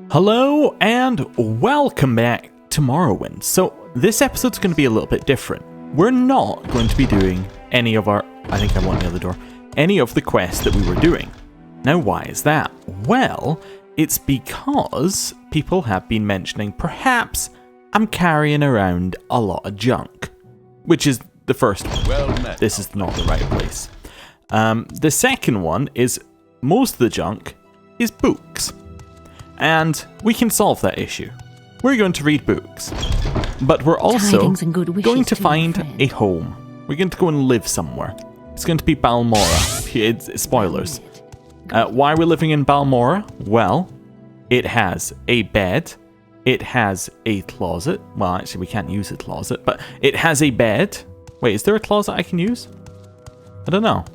Hello and welcome back to Morrowind. So this episode's going to be a little bit different. We're not going to be doing any of our, any of the quests that we were doing. Now why is that? Well, it's because people have been mentioning perhaps I'm carrying around a lot of junk, which is the first one. Well met. This is not the right place. The second one is most of the junk is books. And we can solve that issue. We're going to read books. But we're also going to find a home. We're going to go and live somewhere. It's going to be Balmora. It's spoilers. Why are we living in Balmora? Well, it has a bed. It has a closet. Well, actually, we can't use a closet, but it has a bed. Wait, is there a closet I can use? I don't know.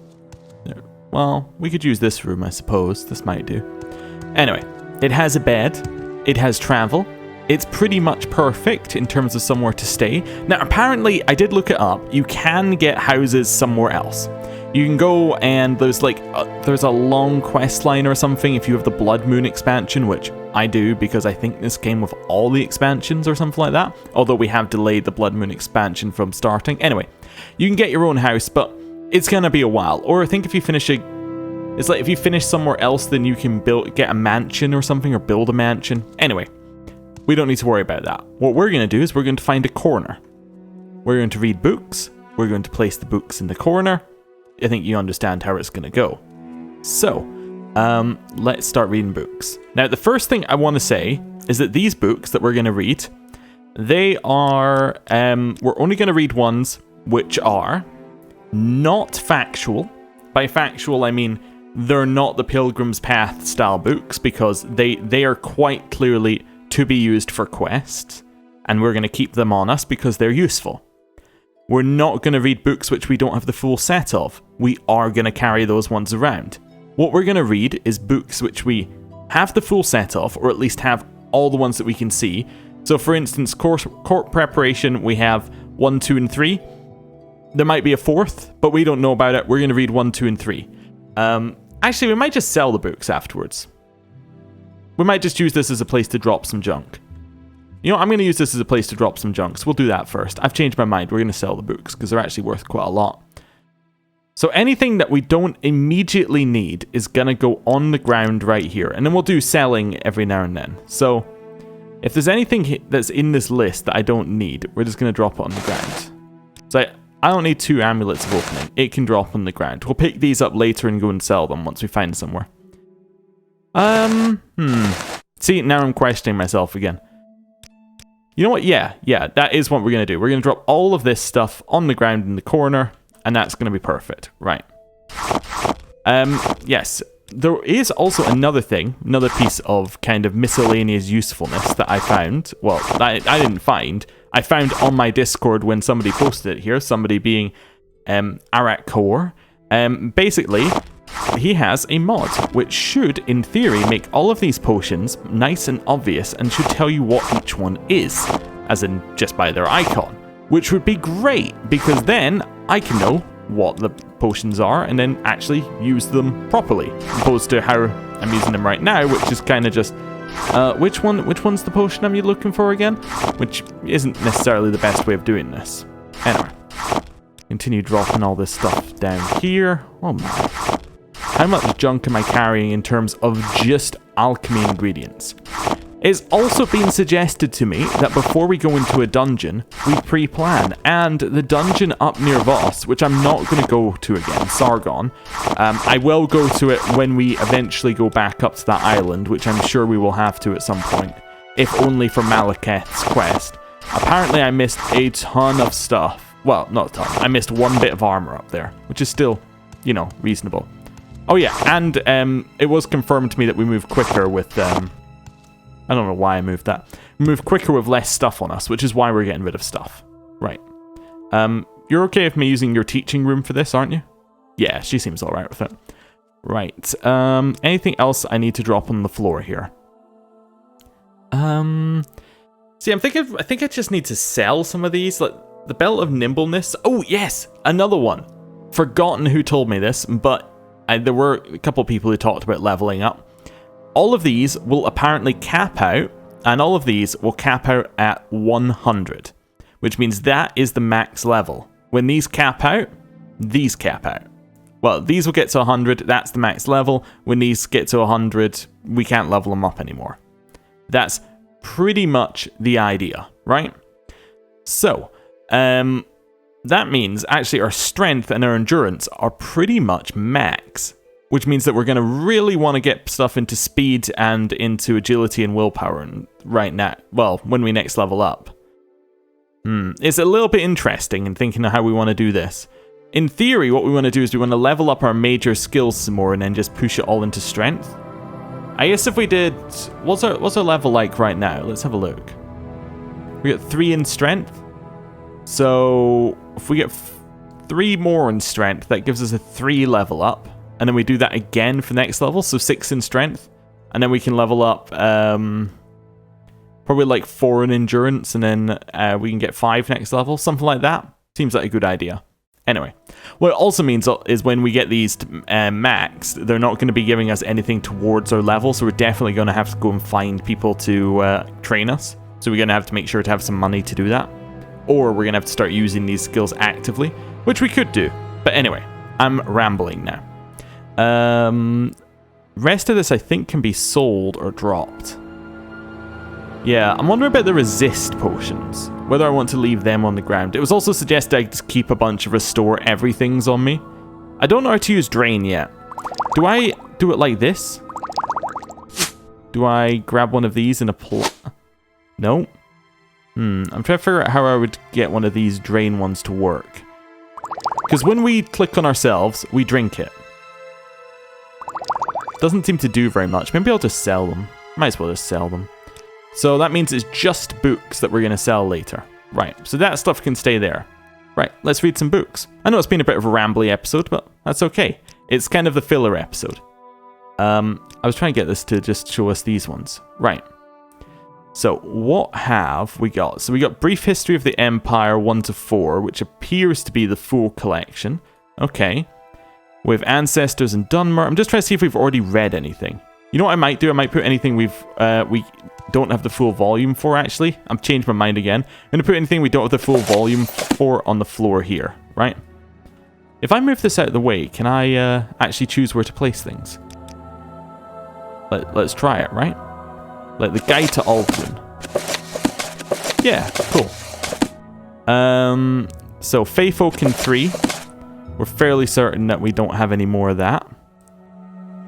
Well, we could use this room, I suppose. This might do. Anyway. It has a bed, it has travel, it's pretty much perfect in terms of somewhere to stay. Now apparently, I did look it up, you can get houses somewhere else. You can go and there's a long quest line or something if you have the Blood Moon expansion, which I do because I think this came with all the expansions or something like that. Although we have delayed the Blood Moon expansion from starting. Anyway, you can get your own house, but it's gonna be a while. Or I think if you finish it's like if you finish somewhere else, then you can get a mansion or something, or build a mansion. Anyway, we don't need to worry about that. What we're going to do is we're going to find a corner. We're going to read books. We're going to place the books in the corner. I think you understand how it's going to go. So, let's start reading books. Now, the first thing I want to say is that these books that we're going to read, they are, we're only going to read ones which are not factual. By factual, I mean they're not the Pilgrim's Path style books because they are quite clearly to be used for quests, and we're going to keep them on us because they're useful. We're not going to read books which we don't have the full set of. We are going to carry those ones around. What we're going to read is books which we have the full set of, or at least have all the ones that we can see. So for instance, court preparation, we have 1, 2, and 3. There might be a fourth, but we don't know about it. We're going to read 1, 2, and 3. Actually, we might just sell the books afterwards. We might just use this as a place to drop some junk. You know, I'm going to use this as a place to drop some junk, so we'll do that first. I've changed my mind. We're going to sell the books because they're actually worth quite a lot. So anything that we don't immediately need is going to go on the ground right here. And then we'll do selling every now and then. So if there's anything that's in this list that I don't need, we're just going to drop it on the ground. So I don't need 2 amulets of opening. It can drop on the ground. We'll pick these up later and go and sell them once we find somewhere. See, now I'm questioning myself again. You know what? Yeah, that is what we're going to do. We're going to drop all of this stuff on the ground in the corner, and that's going to be perfect. Right. Yes. There is also another piece of kind of miscellaneous usefulness that I found. Well, I didn't find. I found on my Discord when somebody posted it here, somebody being Arak Core. Basically, he has a mod which should, in theory, make all of these potions nice and obvious and should tell you what each one is, as in just by their icon, which would be great because then I can know what the potions are and then actually use them properly, opposed to how I'm using them right now, which is kind of just which one's the potion I'm looking for again? Which isn't necessarily the best way of doing this. Anyway, continue dropping all this stuff down here. Oh my. How much junk am I carrying in terms of just alchemy ingredients? It's also been suggested to me that before we go into a dungeon, we pre-plan, and the dungeon up near Voss, which I'm not going to go to again, Sargon, I will go to it when we eventually go back up to that island, which I'm sure we will have to at some point, if only for Malekith's quest. Apparently I missed a ton of stuff. Well, not a ton. I missed 1 bit of armor up there, which is still, you know, reasonable. Oh yeah, and it was confirmed to me that we move quicker with I don't know why I moved that. We move quicker with less stuff on us, which is why we're getting rid of stuff. Right. You're okay with me using your teaching room for this, aren't you? Yeah, she seems alright with it. Right. Anything else I need to drop on the floor here? See, I think I just need to sell some of these. Like the Belt of Nimbleness. Oh, yes! Another one. Forgotten who told me this, but there were a couple of people who talked about leveling up. all of these will apparently cap out, and all of these will cap out at 100, which means that is the max level. When these cap out, these cap out. Well, these will get to 100, that's the max level. When these get to 100, we can't level them up anymore. That's pretty much the idea, right? So, that means actually our strength and our endurance are pretty much max, which means that we're going to really want to get stuff into speed and into agility and willpower right now. Well, when we next level up. It's a little bit interesting in thinking of how we want to do this. In theory, what we want to do is we want to level up our major skills some more and then just push it all into strength. I guess if we did... What's our level like right now? Let's have a look. We got 3 in strength. So if we get 3 more in strength, that gives us a 3 level up. And then we do that again for next level, so 6 in strength. And then we can level up probably like 4 in endurance, and then we can get 5 next level, something like that. Seems like a good idea. Anyway, what it also means is when we get these maxed, they're not going to be giving us anything towards our level, so we're definitely going to have to go and find people to train us. So we're going to have to make sure to have some money to do that. Or we're going to have to start using these skills actively, which we could do. But anyway, I'm rambling now. Rest of this I think can be sold or dropped. Yeah, I'm wondering about the resist potions, whether I want to leave them on the ground. It was also suggested I just keep a bunch of restore everythings on me. I don't know how to use drain yet. Do I do it like this? Do I grab one of these and No. I'm trying to figure out how I would get one of these drain ones to work. Because when we click on ourselves, we drink it. Doesn't seem to do very much. Maybe I'll just sell them. Might as well just sell them. So that means it's just books that we're going to sell later. Right, so that stuff can stay there. Right, let's read some books. I know it's been a bit of a rambly episode, but that's okay. It's kind of the filler episode. I was trying to get this to just show us these ones. Right. So what have we got? So we got Brief History of the Empire 1 to 4, which appears to be the full collection. Okay. We have Ancestors and Dunmer. I'm just trying to see if we've already read anything. You know what I might do? I might put anything we don't have the full volume for, actually. I've changed my mind again. I'm going to put anything we don't have the full volume for on the floor here, right? If I move this out of the way, can I actually choose where to place things? Let's try it, right? Like the Guide to Alduin. Yeah, cool. So Feyfolk 3. We're fairly certain that we don't have any more of that.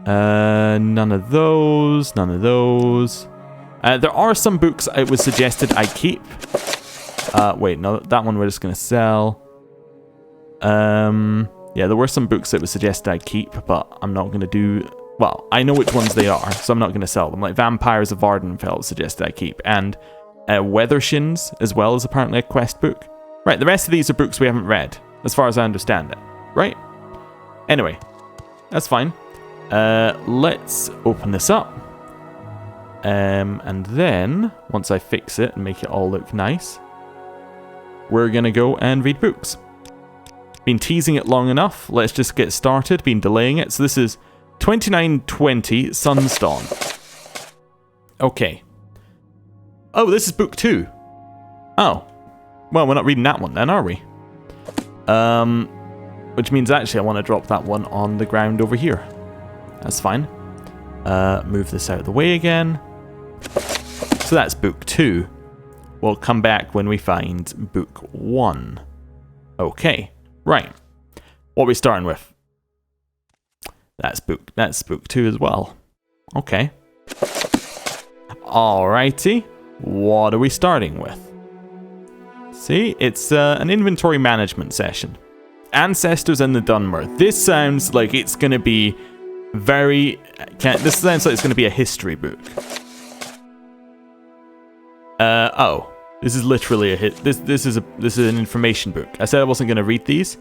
None of those. None of those. There are some books it was suggested I keep. Wait, no, that one we're just going to sell. Yeah, there were some books that was suggested I keep, but I'm not going to do... Well, I know which ones they are, so I'm not going to sell them. Like Vampires of Vardenfell suggested I keep. And Weathershins as well is apparently a quest book. Right, the rest of these are books we haven't read, as far as I understand it. Right? Anyway, that's fine. Let's open this up. And then, once I fix it and make it all look nice, we're going to go and read books. Been teasing it long enough. Let's just get started. Been delaying it. So this is 2920 Sunstone. Okay. Oh, this is book 2. Oh. Well, we're not reading that one then, are we? Which means actually I want to drop that one on the ground over here. That's fine. Move this out of the way again. So that's book 2. We'll come back when we find book 1. Okay. Right. What are we starting with? That's book 2 as well. Okay. Alrighty. What are we starting with? See, it's an inventory management session. Ancestors and the Dunmer. This sounds like it's going to be this sounds like it's going to be a history book. Oh. This is literally this is an information book. I said I wasn't going to read these.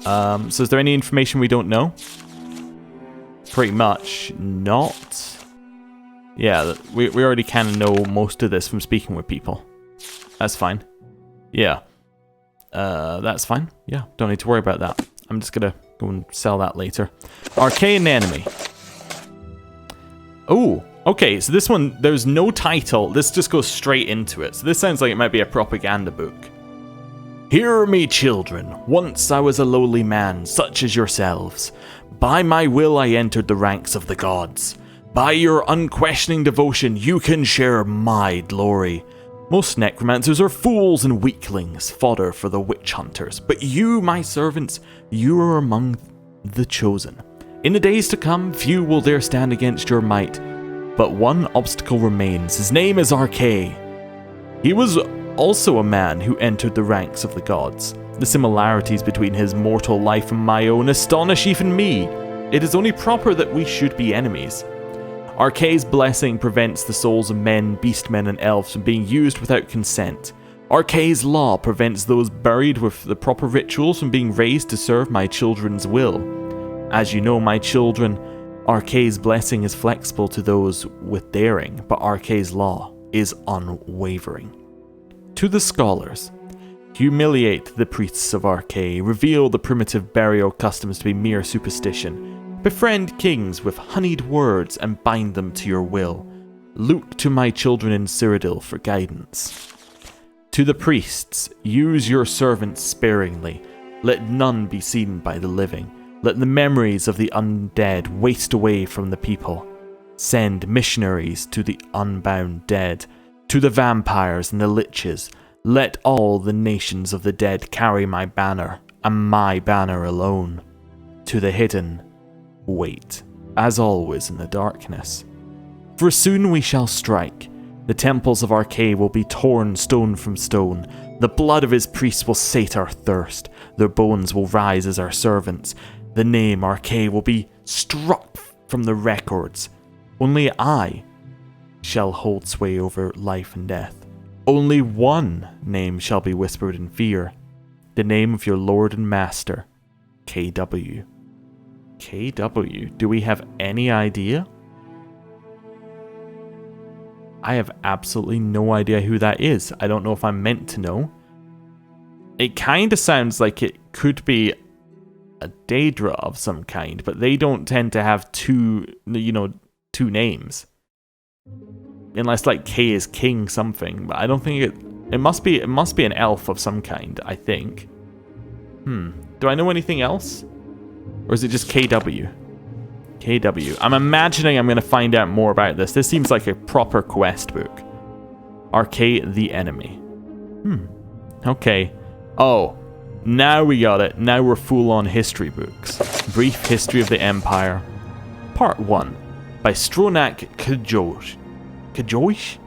So is there any information we don't know? Pretty much not. Yeah, we already kind of know most of this from speaking with people. That's fine. Yeah. That's fine. Yeah, don't need to worry about that. I'm just gonna go and sell that later. Arcane Enemy. Oh, Okay, so this one, there's no title. This just goes straight into it. So this sounds like it might be a propaganda book. Hear me, children. Once I was a lowly man, such as yourselves. By my will I entered the ranks of the gods. By your unquestioning devotion, you can share my glory. Most necromancers are fools and weaklings, fodder for the witch hunters. But you, my servants, you are among the chosen. In the days to come, few will dare stand against your might. But one obstacle remains. His name is Archay. He was also a man who entered the ranks of the gods. The similarities between his mortal life and my own astonish even me. It is only proper that we should be enemies. Archay's blessing prevents the souls of men, beastmen, and elves from being used without consent. Archay's law prevents those buried with the proper rituals from being raised to serve my children's will. As you know, my children, Archay's blessing is flexible to those with daring, but Archay's law is unwavering. To the scholars, humiliate the priests of Archay, reveal the primitive burial customs to be mere superstition. Befriend kings with honeyed words and bind them to your will. Look to my children in Cyrodiil for guidance. To the priests, use your servants sparingly. Let none be seen by the living. Let the memories of the undead waste away from the people. Send missionaries to the unbound dead. To the vampires and the liches, let all the nations of the dead carry my banner, and my banner alone. To the hidden, wait, as always in the darkness. For soon we shall strike. The temples of Archay will be torn stone from stone. The blood of his priests will sate our thirst. Their bones will rise as our servants. The name Archay will be struck from the records. Only I shall hold sway over life and death. Only one name shall be whispered in fear. The name of your Lord and Master, KW. KW? Do we have any idea? I have absolutely no idea who that is. I don't know if I'm meant to know. It kind of sounds like it could be a Daedra of some kind, but they don't tend to have two names. Unless like K is king something, but I don't think it must be an elf of some kind, I think. Do I know anything else? Or is it just KW? KW. I'm imagining I'm going to find out more about this. This seems like a proper quest book. Archay the enemy. Okay. Oh, now we got it. Now we're full-on history books. Brief History of the Empire. Part 1. By Stronach Kajosh. Kajosh?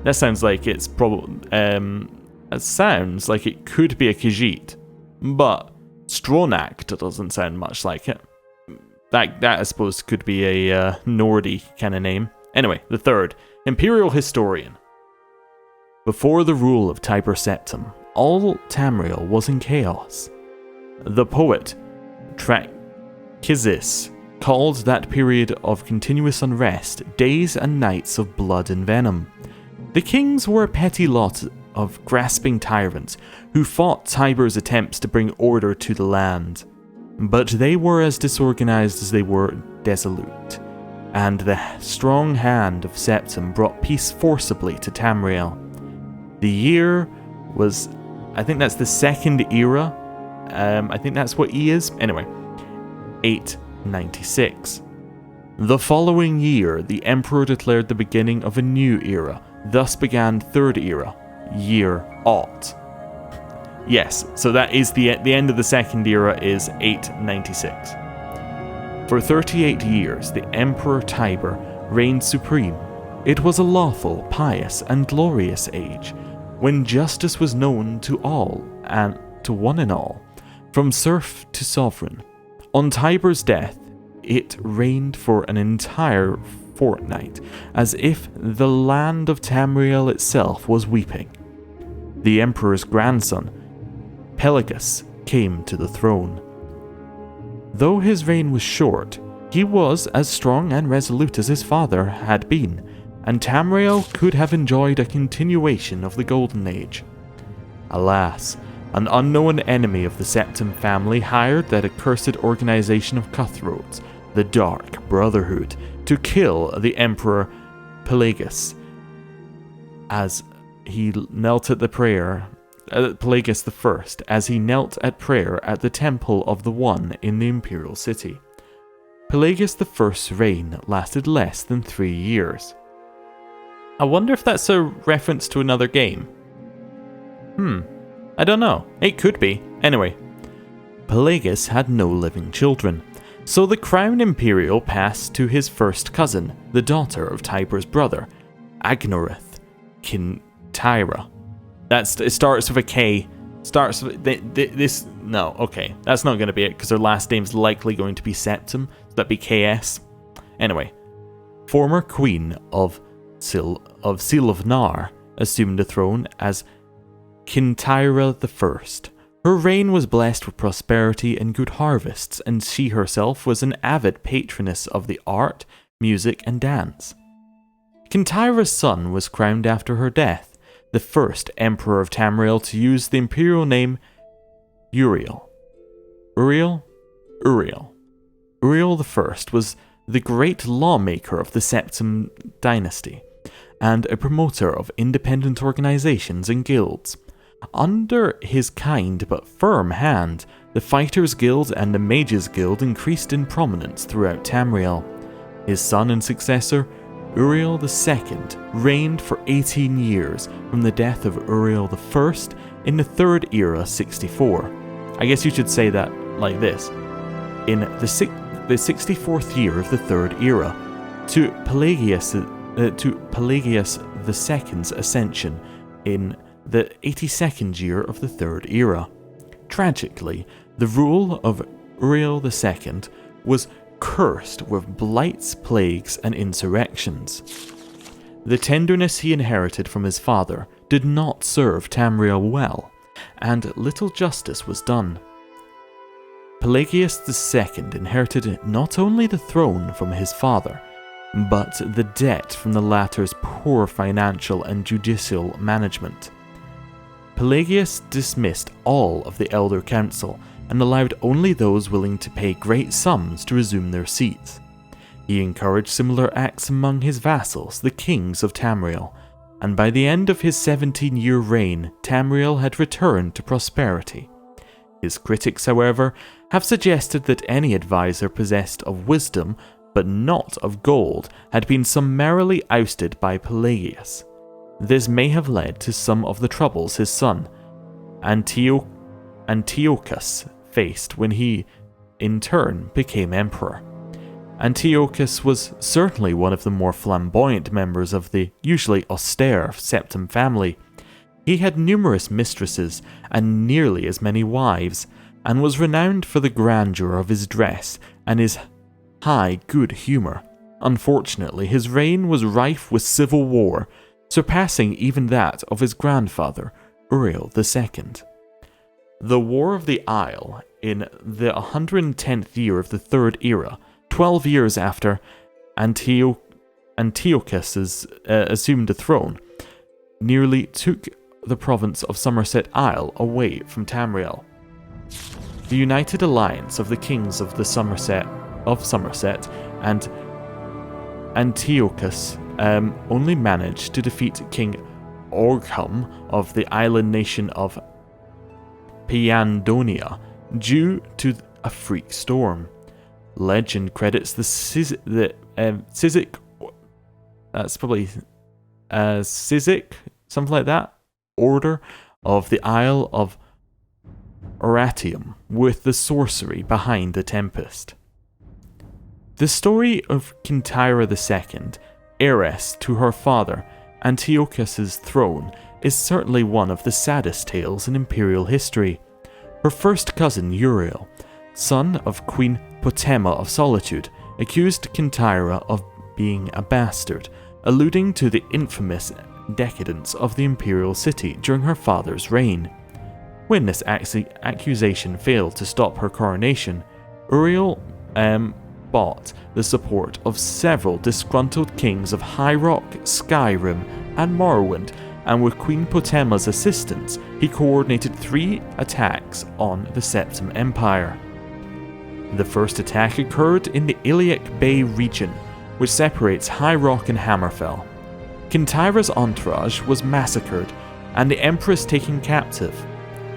That sounds like it's probably... That sounds like it could be a Khajiit. But Stronach doesn't sound much like it. That I suppose could be a Nordy kind of name. Anyway, the third. Imperial Historian. Before the rule of Tiber Septim, all Tamriel was in chaos. The poet Trachizis called that period of continuous unrest days and nights of blood and venom. The kings were a petty lot of grasping tyrants who fought Tiber's attempts to bring order to the land. But they were as disorganized as they were dissolute, and the strong hand of Septim brought peace forcibly to Tamriel. The year was, I think that's the second era, I think that's what he is, anyway, 896. The following year, the Emperor declared the beginning of a new era, thus began Third Era, year Aught. Yes, so that is the end of the second era is 896. For 38 years, the Emperor Tiber reigned supreme. It was a lawful, pious, and glorious age, when justice was known to all and to one and all, from serf to sovereign. On Tiber's death, it reigned for an entire fortnight, as if the land of Tamriel itself was weeping. The Emperor's grandson, Pelagus, came to the throne. Though his reign was short, he was as strong and resolute as his father had been, and Tamriel could have enjoyed a continuation of the Golden Age. Alas, an unknown enemy of the Septim family hired that accursed organization of cutthroats, the Dark Brotherhood, to kill the Emperor Pelagus as he knelt at the prayer. Pelagus I, as he knelt at prayer at the Temple of the One in the Imperial City. Pelagus I's reign lasted less than 3 years. I wonder if that's a reference to another game. I don't know. It could be. Anyway, Pelagus had no living children, so the crown imperial passed to his first cousin, the daughter of Tiber's brother, Agnorith Kintyra. It starts with a K. Starts with this. No, okay, that's not going to be it because her last name's likely going to be Septim. So that'd be KS. Anyway, former queen of Silvnar assumed the throne as Kintyra I. Her reign was blessed with prosperity and good harvests, and she herself was an avid patroness of the art, music, and dance. Kintyra's son was crowned after her death, the first emperor of Tamriel to use the imperial name Uriel. Uriel I was the great lawmaker of the Septim dynasty, and a promoter of independent organizations and guilds. Under his kind but firm hand, the Fighters Guild and the Mages Guild increased in prominence throughout Tamriel. His son and successor, Uriel II, reigned for 18 years from the death of Uriel I in the Third Era 64. I guess you should say that like this. In the 64th year of the Third Era, to Pelagius II's ascension in the 82nd year of the Third Era. Tragically, the rule of Uriel II was cursed with blights, plagues, and insurrections. The tenderness he inherited from his father did not serve Tamriel well, and little justice was done. Pelagius II inherited not only the throne from his father, but the debt from the latter's poor financial and judicial management. Pelagius dismissed all of the Elder Council and allowed only those willing to pay great sums to resume their seats. He encouraged similar acts among his vassals, the kings of Tamriel, and by the end of his 17-year reign, Tamriel had returned to prosperity. His critics, however, have suggested that any advisor possessed of wisdom, but not of gold, had been summarily ousted by Pelagius. This may have led to some of the troubles his son, Antiochus, faced when he, in turn, became emperor. Antiochus was certainly one of the more flamboyant members of the usually austere Septim family. He had numerous mistresses and nearly as many wives, and was renowned for the grandeur of his dress and his high good humour. Unfortunately, his reign was rife with civil war, surpassing even that of his grandfather, Uriel II. The War of the Isle, in the 110th year of the Third Era, 12 years after Antiochus assumed the throne, nearly took the province of Somerset Isle away from Tamriel. The united alliance of the kings of Somerset and Antiochus only managed to defeat King Orghum of the island nation of Piandonia due to a freak storm. Legend credits the Sizzic, that's probably Sizzic, something like that, order of the Isle of Oratium with the sorcery behind the tempest. The story of Kintyra II, heiress to her father Antiochus's throne, is certainly one of the saddest tales in imperial history. Her first cousin Uriel, son of Queen Potema of Solitude, accused Kintyra of being a bastard, alluding to the infamous decadence of the imperial city during her father's reign. When this accusation failed to stop her coronation, Uriel bought the support of several disgruntled kings of High Rock, Skyrim, and Morrowind, and with Queen Potema's assistance, he coordinated 3 attacks on the Septim Empire. The first attack occurred in the Iliac Bay region, which separates High Rock and Hammerfell. Kintyra's entourage was massacred and the Empress taken captive.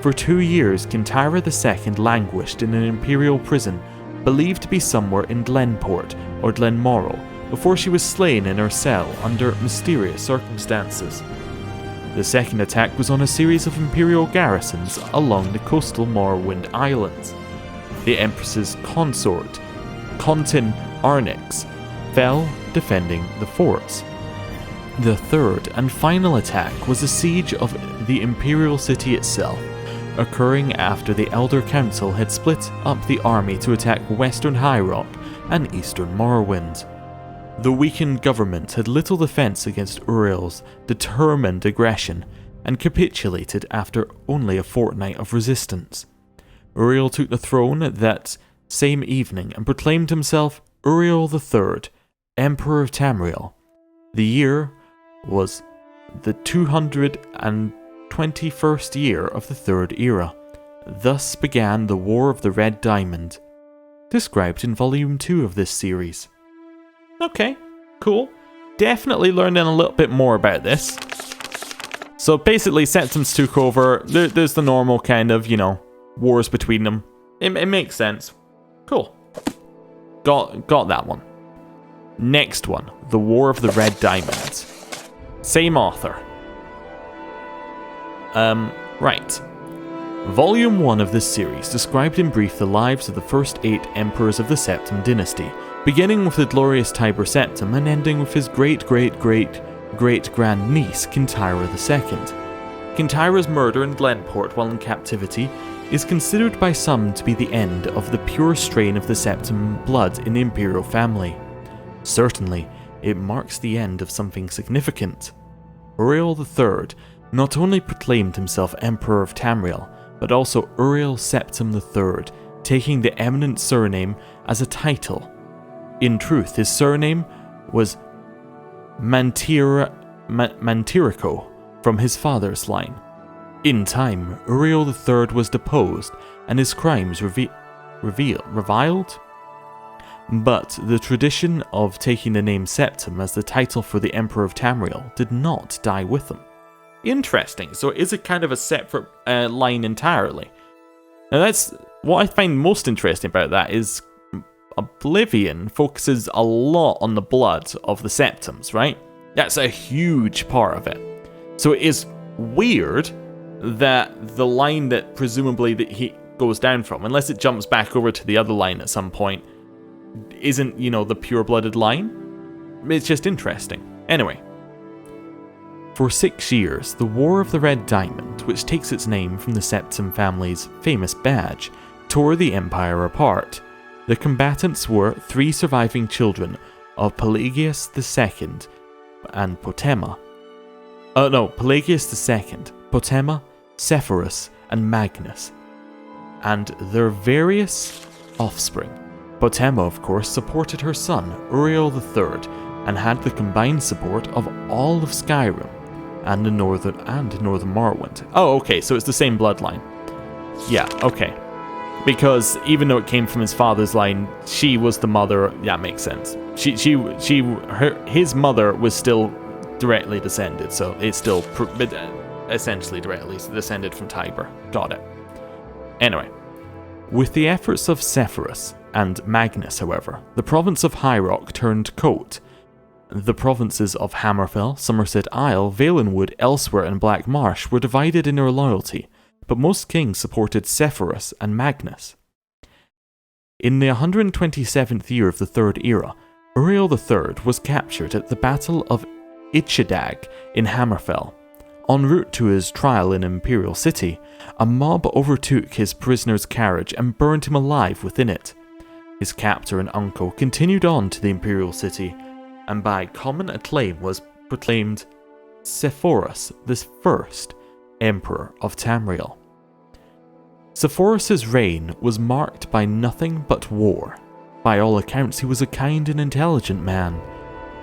For 2 years, Kintyra II languished in an imperial prison believed to be somewhere in Glenport or Glenmoral before she was slain in her cell under mysterious circumstances. The second attack was on a series of imperial garrisons along the coastal Morrowind Islands. The Empress's consort, Contin Arnix, fell defending the forts. The third and final attack was a siege of the imperial city itself, occurring after the Elder Council had split up the army to attack Western High Rock and Eastern Morrowind. The weakened government had little defense against Uriel's determined aggression and capitulated after only a fortnight of resistance. Uriel took the throne that same evening and proclaimed himself Uriel III, Emperor of Tamriel. The year was the 221st year of the Third Era. Thus began the War of the Red Diamond, described in Volume 2 of this series. Okay, cool. Definitely learning a little bit more about this. So basically, Septims took over. There's the normal kind of, wars between them. It makes sense. Cool. Got that one. Next one, The War of the Red Diamond. Same author. Right. Volume 1 of this series described in brief the lives of the first 8 emperors of the Septim dynasty, beginning with the glorious Tiber Septim and ending with his great-great-great-great-grand-niece, Kintyra II. Kintyra's murder in Glenport while in captivity is considered by some to be the end of the pure strain of the Septim blood in the imperial family. Certainly, it marks the end of something significant. Uriel III not only proclaimed himself Emperor of Tamriel, but also Uriel Septim III, taking the eminent surname as a title. In truth, his surname was Mantirico from his father's line. In time, Uriel III was deposed and his crimes reviled. But the tradition of taking the name Septim as the title for the Emperor of Tamriel did not die with him. Interesting, so it is a kind of a separate line entirely. Now that's what I find most interesting about that is Oblivion focuses a lot on the blood of the Septims, right? That's a huge part of it. So it is weird that the line that presumably that he goes down from, unless it jumps back over to the other line at some point, isn't, the pure-blooded line. It's just interesting. Anyway. For 6 years, the War of the Red Diamond, which takes its name from the Septim family's famous badge, tore the empire apart. The combatants were 3 surviving children of Pelagius II and Potema. Pelagius II, Potema, Sepphoris, and Magnus, and their various offspring. Potema, of course, supported her son, Uriel III, and had the combined support of all of Skyrim and Northern Morrowind. Oh, okay, so it's the same bloodline. Yeah, okay. Because even though it came from his father's line, she was the mother. Yeah, makes sense. His mother was still directly descended, so it's still essentially directly descended from Tiber. Got it. Anyway, with the efforts of Sepphoris and Magnus, however, the province of High Rock turned coat. The provinces of Hammerfell, Somerset Isle, Valenwood, Elsewhere, and Black Marsh were divided in their loyalty, but most kings supported Sepphoris and Magnus. In the 127th year of the Third Era, Uriel III was captured at the Battle of Itchedag in Hammerfell. En route to his trial in Imperial City, a mob overtook his prisoner's carriage and burned him alive within it. His captor and uncle continued on to the Imperial City, and by common acclaim was proclaimed Sepphoris the First, Emperor of Tamriel. Sepphoris' reign was marked by nothing but war. By all accounts, he was a kind and intelligent man,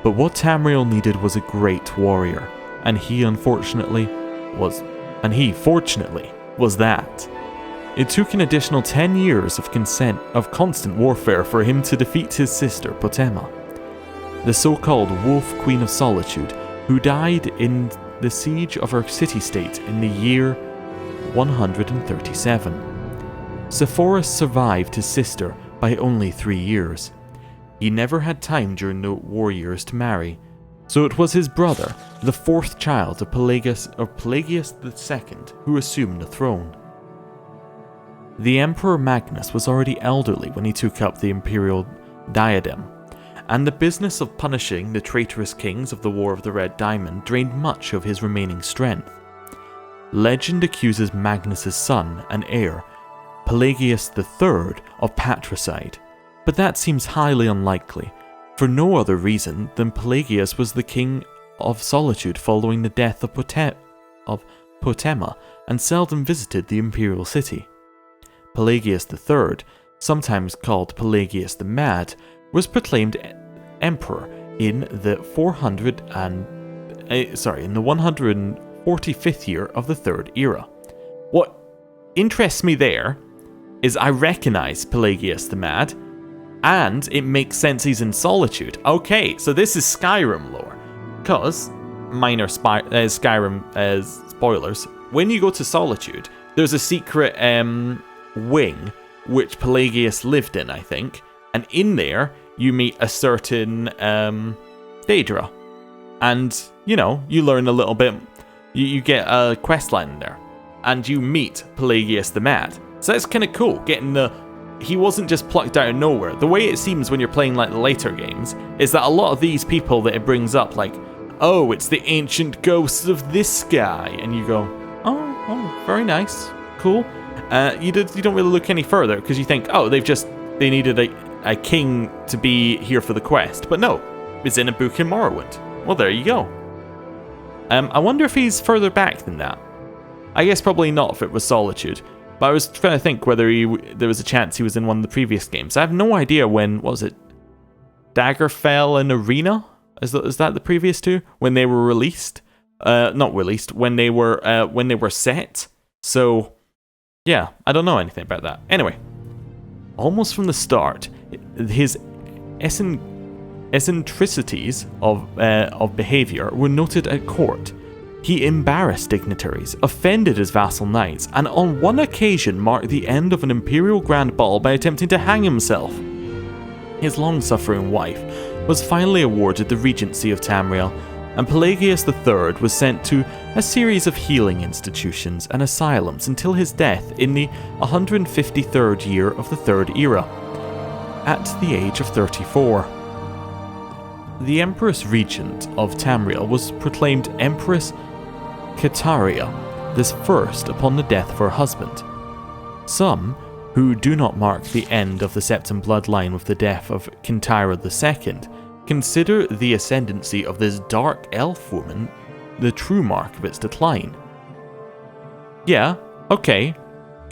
but what Tamriel needed was a great warrior, and he fortunately was that. It took an additional 10 years of constant warfare for him to defeat his sister Potema. The so-called Wolf Queen of Solitude, who died in the siege of her city-state in the year 137. Sepphoris survived his sister by only 3 years. He never had time during the war years to marry, so it was his brother, the 4th child of Pelagius II, who assumed the throne. The Emperor Magnus was already elderly when he took up the imperial diadem, and the business of punishing the traitorous kings of the War of the Red Diamond drained much of his remaining strength. Legend accuses Magnus's son and heir, Pelagius III, of patricide, but that seems highly unlikely, for no other reason than Pelagius was the king of solitude following the death of Potema and seldom visited the imperial city. Pelagius III, sometimes called Pelagius the Mad, was proclaimed emperor in the 145th year of the Third Era. What interests me there is I recognize Pelagius the Mad, and it makes sense he's in solitude. Okay, so this is Skyrim lore, because minor Skyrim spoilers. When you go to solitude, there's a secret wing which Pelagius lived in, I think, and in there you meet a certain Daedra, and you learn a little bit. You get a quest line in there, and you meet Pelagius the Mad. So that's kind of cool. He wasn't just plucked out of nowhere. The way it seems when you're playing like the later games is that a lot of these people that it brings up, like, oh, it's the ancient ghosts of this guy, and you go, oh, very nice, cool. You don't really look any further because you think, oh, they needed a king to be here for the quest. But no, it's in a book in Morrowind. Well, there you go. I wonder if he's further back than that. I guess probably not if it was Solitude. But I was trying to think whether there was a chance he was in one of the previous games. I have no idea when, what was it? Daggerfell and Arena? Is that the previous two? When they were released? Not released, when they were set. So, yeah, I don't know anything about that. Anyway, almost from the start, his eccentricities of behavior were noted at court. He embarrassed dignitaries, offended his vassal knights, and on one occasion marked the end of an imperial grand ball by attempting to hang himself. His long-suffering wife was finally awarded the regency of Tamriel, and Pelagius III was sent to a series of healing institutions and asylums until his death in the 153rd year of the Third Era, at the age of 34. The Empress Regent of Tamriel was proclaimed Empress Kitaria this first upon the death of her husband. Some, who do not mark the end of the Septim bloodline with the death of Kintira II, consider the ascendancy of this dark elf woman the true mark of its decline. Yeah, okay.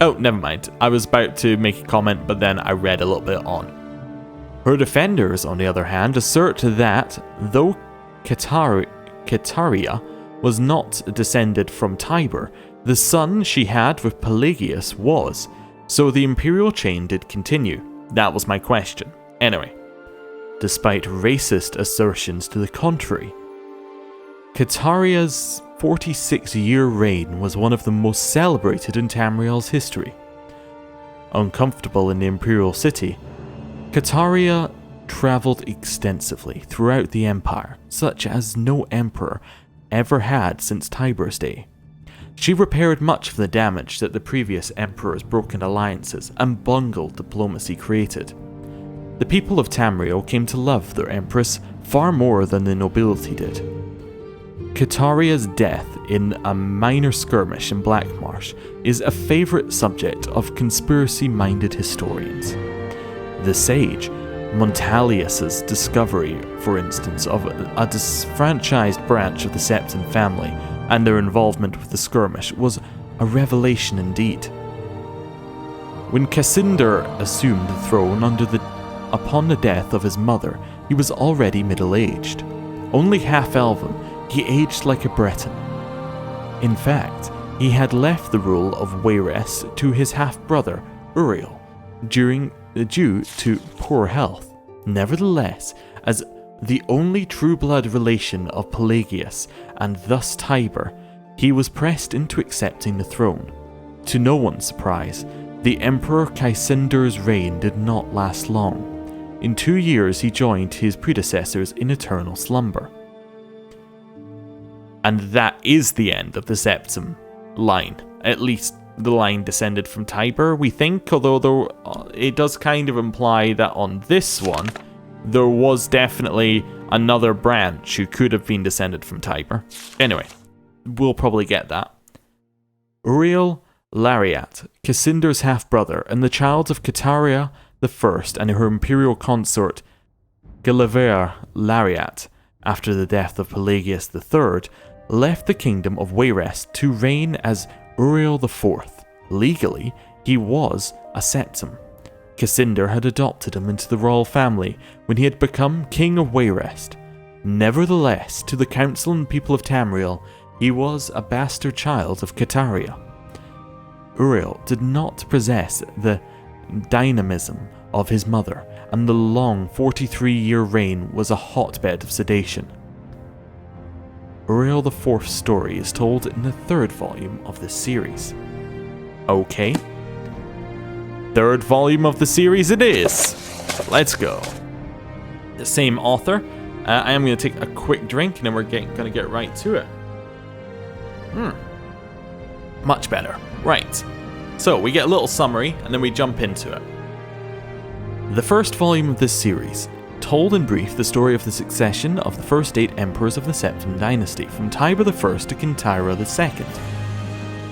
Oh, never mind. I was about to make a comment, but then I read a little bit on. Her defenders, on the other hand, assert that, though Kitaria was not descended from Tiber, the son she had with Pelagius was, so the imperial chain did continue. That was my question. Anyway, despite racist assertions to the contrary, Kitaria's 46-year reign was one of the most celebrated in Tamriel's history. Uncomfortable in the imperial city, Kitaria travelled extensively throughout the empire, such as no emperor ever had since Tiber's day. She repaired much of the damage that the previous emperor's broken alliances and bungled diplomacy created. The people of Tamriel came to love their empress far more than the nobility did. Kitaria's death in a minor skirmish in Blackmarsh is a favourite subject of conspiracy-minded historians. The sage, Montalius's discovery, for instance, of a disfranchised branch of the Septim family and their involvement with the skirmish was a revelation indeed. When Cassander assumed the throne upon the death of his mother, he was already middle-aged. Only half-elven, he aged like a Breton. In fact, he had left the rule of Wayrest to his half-brother, Uriel, due to poor health. Nevertheless, as the only true-blood relation of Pelagius, and thus Tiber, he was pressed into accepting the throne. To no one's surprise, the Emperor Caisinder's reign did not last long. In 2 years he joined his predecessors in eternal slumber. And that is the end of the Septim line. At least the line descended from Tiber, we think, although it does kind of imply that on this one, there was definitely another branch who could have been descended from Tiber. Anyway, we'll probably get that. Uriel Lariat, Cassinder's half-brother, and the child of Cataria I and her imperial consort Guilliver Lariat, after the death of Pelagius III, left the kingdom of Wayrest to reign as Uriel IV. Legally, he was a Septim. Cassinder had adopted him into the royal family when he had become king of Wayrest. Nevertheless, to the council and people of Tamriel, he was a bastard child of Cataria. Uriel did not possess the dynamism of his mother, and the long 43-year reign was a hotbed of sedation. Uriel IV's story is told in the 3rd volume of this series. Okay. 3rd volume of the series it is. Let's go. The same author. I am going to take a quick drink and then we're going to get right to it. Much better. Right. So we get a little summary and then we jump into it. The 1st volume of this series told in brief the story of the succession of the first 8 emperors of the Septim dynasty, from Tiber I to Kintira II.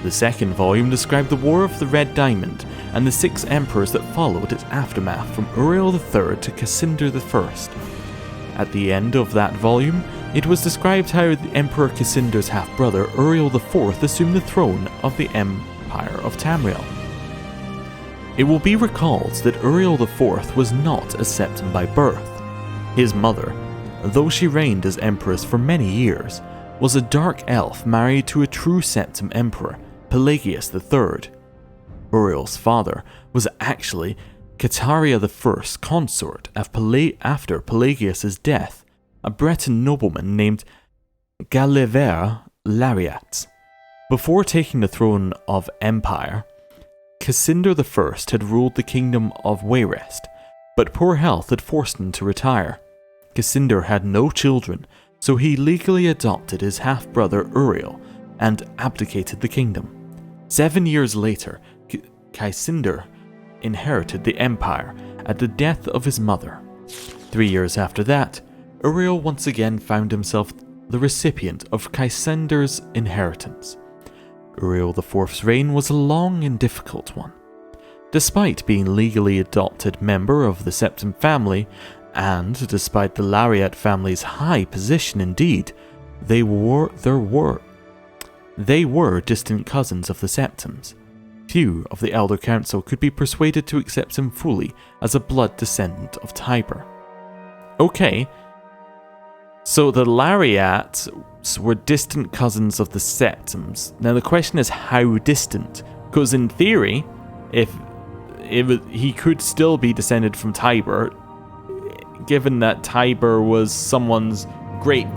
The 2nd volume described the War of the Red Diamond and the 6 emperors that followed its aftermath, from Uriel III to Cassinder I. At the end of that volume, it was described how the Emperor Cassinder's half-brother Uriel IV assumed the throne of the Empire of Tamriel. It will be recalled that Uriel IV was not a Septim by birth. His mother, though she reigned as empress for many years, was a dark elf married to a true Septim emperor, Pelagius III. Uriel's father was actually Cataria I's consort after Pelagius' death, a Breton nobleman named Guilliver Lariat. Before taking the throne of Empire, Cassinder I had ruled the kingdom of Wayrest, but poor health had forced him to retire. Cassinder had no children, so he legally adopted his half-brother Uriel and abdicated the kingdom. 7 years later, Cassinder inherited the empire at the death of his mother. 3 years after that, Uriel once again found himself the recipient of Cassinder's inheritance. Uriel IV's reign was a long and difficult one. Despite being legally adopted member of the Septim family, and despite the Lariat family's high position indeed, they were distant cousins of the Septims. Few of the Elder Council could be persuaded to accept him fully as a blood descendant of Tiber. Okay, so the Lariats were distant cousins of the Septims. Now the question is how distant, because in theory, if he could still be descended from Tiber, given that Tiber was someone's great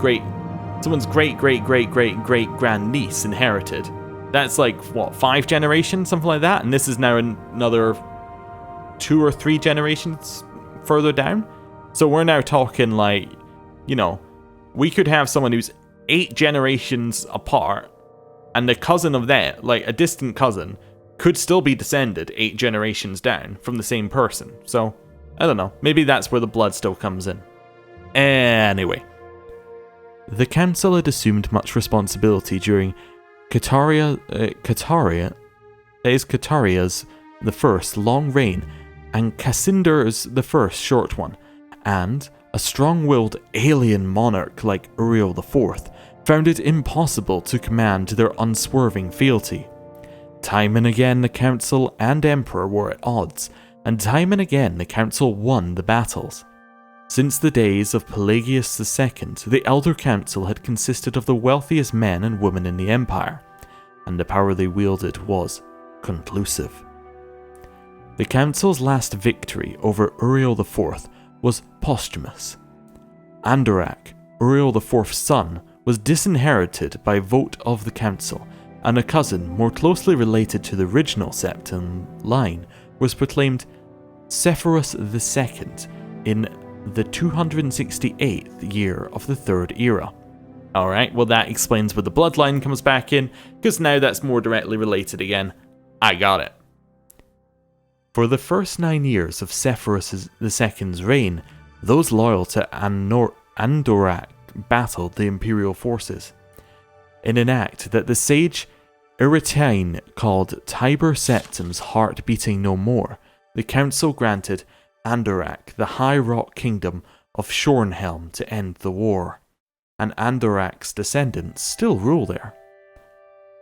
grandniece inherited. That's like, what, 5 generations, something like that? And this is now another 2 or 3 generations further down? So we're now talking like, we could have someone who's 8 generations apart, and the cousin of that, like a distant cousin, could still be descended 8 generations down from the same person. So, I don't know, maybe that's where the blood still comes in. Anyway. The council had assumed much responsibility during Cataria's the first long reign and Cassinder's the first short one, and a strong-willed alien monarch like Uriel IV found it impossible to command their unswerving fealty. Time and again the council and emperor were at odds, and time and again the council won the battles. Since the days of Pelagius II, the Elder Council had consisted of the wealthiest men and women in the empire, and the power they wielded was conclusive. The council's last victory over Uriel IV was posthumous. Andorak, Uriel IV's son, was disinherited by vote of the council, and a cousin more closely related to the original Septim line was proclaimed Sepphoris II in the 268th year of the Third Era. Alright, well that explains where the bloodline comes back in, because now that's more directly related again. I got it. For the first 9 years of Sepphoris II's reign, those loyal to Andorak battled the imperial forces. In an act that the sage Eretine called Tiber Septim's Heart Beating No More, the council granted Andorak the High Rock Kingdom of Shornhelm to end the war, and Andorak's descendants still rule there.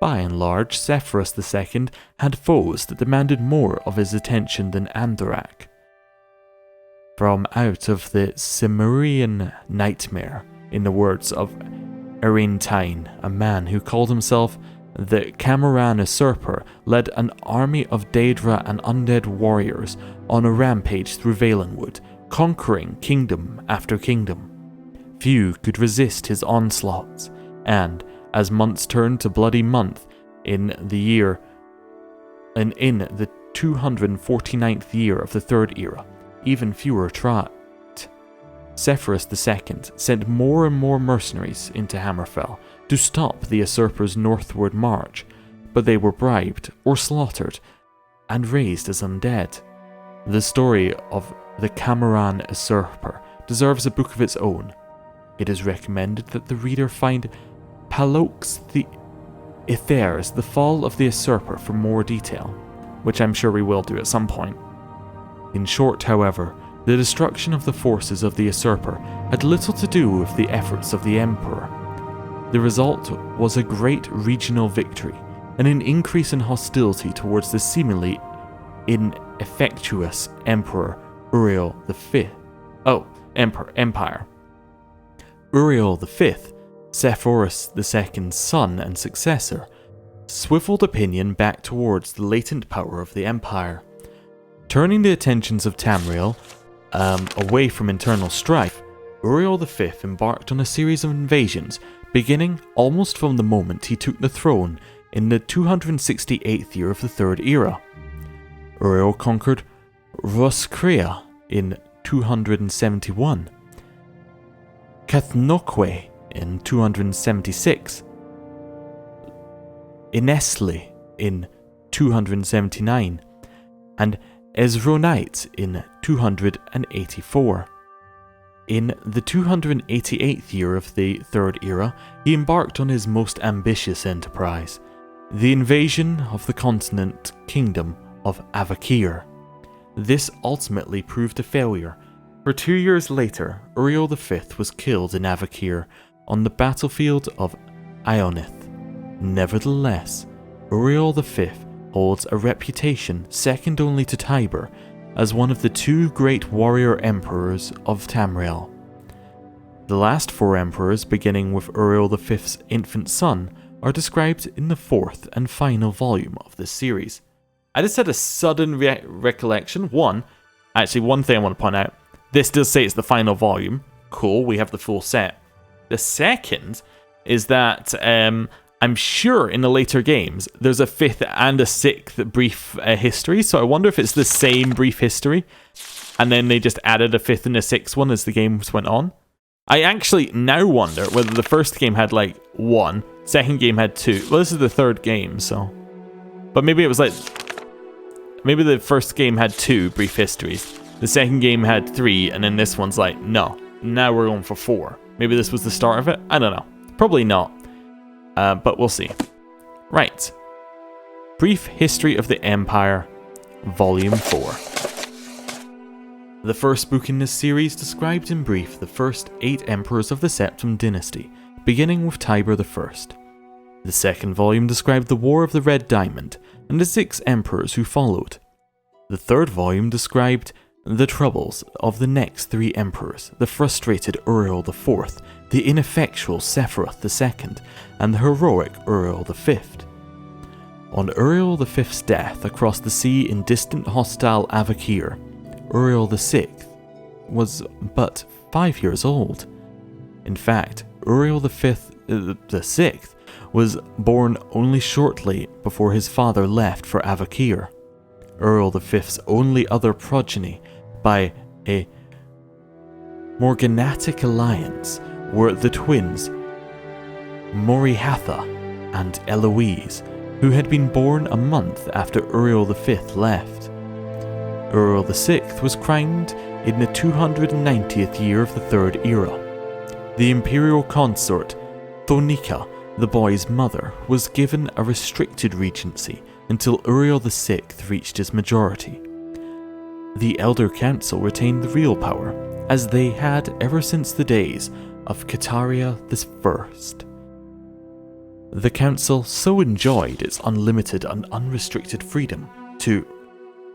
By and large, Sepphoris II had foes that demanded more of his attention than Andorak. From out of the Cimmerian nightmare, in the words of Eretine, a man who called himself the Cameron Usurper led an army of Daedra and undead warriors on a rampage through Valenwood, conquering kingdom after kingdom. Few could resist his onslaughts, and as months turned to bloody month in the 249th year of the Third Era, even fewer tried. Sepphoris II sent more and more mercenaries into Hammerfell to stop the usurper's northward march, but they were bribed or slaughtered and raised as undead. The story of the Cameron Usurper deserves a book of its own. It is recommended that the reader find Palox the Ithers, The Fall of the Usurper for more detail, which I'm sure we will do at some point. In short, however, the destruction of the forces of the usurper had little to do with the efforts of the emperor. The result was a great regional victory and an increase in hostility towards the seemingly ineffectuous Emperor Uriel V. Empire. Uriel V, Sepphoris II's son and successor, swiveled opinion back towards the latent power of the empire. Turning the attentions of Tamriel away from internal strife, Uriel V embarked on a series of invasions, beginning almost from the moment he took the throne in the 268th year of the Third Era. Uriel conquered Roskrea in 271, Cathnoque in 276, Inesli in 279, and Ezronite in 284. In the 288th year of the Third Era, he embarked on his most ambitious enterprise, the invasion of the continent kingdom of Avakir. This ultimately proved a failure, for 2 years later, Uriel V was killed in Avakir on the battlefield of Ionith. Nevertheless, Uriel V holds a reputation second only to Tiber as one of the two great warrior emperors of Tamriel. The last four emperors, beginning with Uriel V's infant son, are described in the fourth and final volume of this series. I just had a sudden recollection. One thing I want to point out, this does say it's the final volume. Cool, we have the full set. The second is that I'm sure in the later games there's a fifth and a sixth brief history, so I wonder if it's the same brief history and then they just added a fifth and a sixth one as the games went on. I actually now wonder whether the first game had like one, second game had two. Well, this is the third game, so. But maybe it was like, maybe the first game had two brief histories, the second game had three, and then this one's like, no, now we're going for four. Maybe this was the start of it? I don't know. Probably not. But we'll see. Right. Brief History of the Empire, Volume 4. The first book in this series described in brief the first 8 emperors of the Septim dynasty, beginning with Tiber I. The second volume described the War of the Red Diamond and the 6 emperors who followed. The third volume described the troubles of the next 3 emperors, the frustrated Uriel IV, the ineffectual Sepphoris II, and the heroic Uriel V. On Uriel V's death across the sea in distant hostile Avakir, Uriel VI was but 5 years old, In fact, Uriel the Sixth was born only shortly before his father left for Avakir. Uriel V's only other progeny by a morganatic alliance were the twins Morihatha and Eloise, who had been born a month after Uriel V left. Uriel VI was crowned in the 290th year of the Third Era. The imperial consort, Thonika, the boy's mother, was given a restricted regency until Uriel VI reached his majority. The Elder Council retained the real power, as they had ever since the days of Kataria I. The Council so enjoyed its unlimited and unrestricted freedom to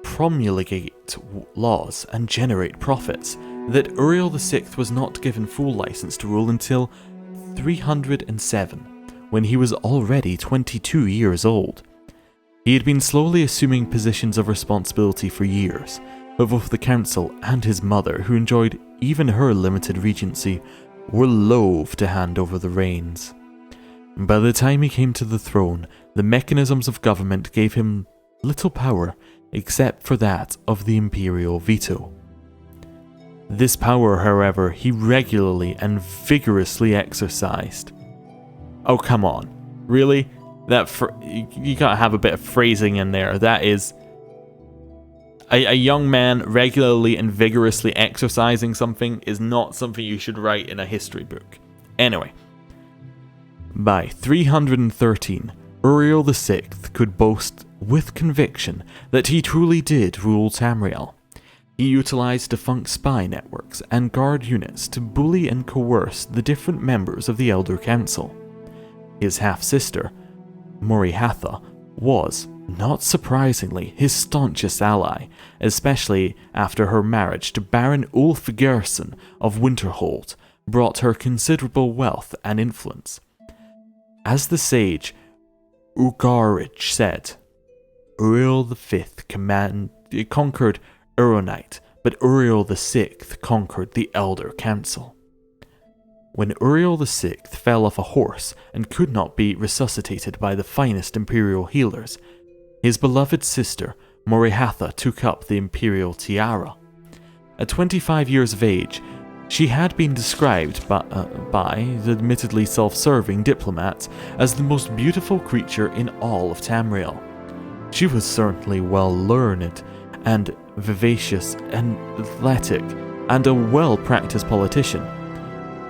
promulgate laws and generate profits that Uriel VI was not given full license to rule until 307, when he was already 22 years old. He had been slowly assuming positions of responsibility for years, but both the Council and his mother, who enjoyed even her limited regency, were loath to hand over the reins. By the time he came to the throne, the mechanisms of government gave him little power except for that of the imperial veto. This power, however, he regularly and vigorously exercised. Oh, come on. Really? You gotta have a bit of phrasing in there. That is... A young man regularly and vigorously exercising something is not something you should write in a history book. Anyway. By 313, Uriel VI could boast with conviction that he truly did rule Tamriel. He utilized defunct spy networks and guard units to bully and coerce the different members of the Elder Council. His half-sister, Morihatha, was, not surprisingly, his staunchest ally, especially after her marriage to Baron Ulf Gerson of Winterhold brought her considerable wealth and influence. As the sage Ugarich said, Uriel V conquered Uronite, but Uriel VI conquered the Elder Council. When Uriel VI fell off a horse and could not be resuscitated by the finest imperial healers, his beloved sister Morihatha took up the imperial tiara. At 25 years of age, she had been described by the admittedly self-serving diplomats as the most beautiful creature in all of Tamriel. She was certainly well learned and vivacious and athletic, and a well-practiced politician.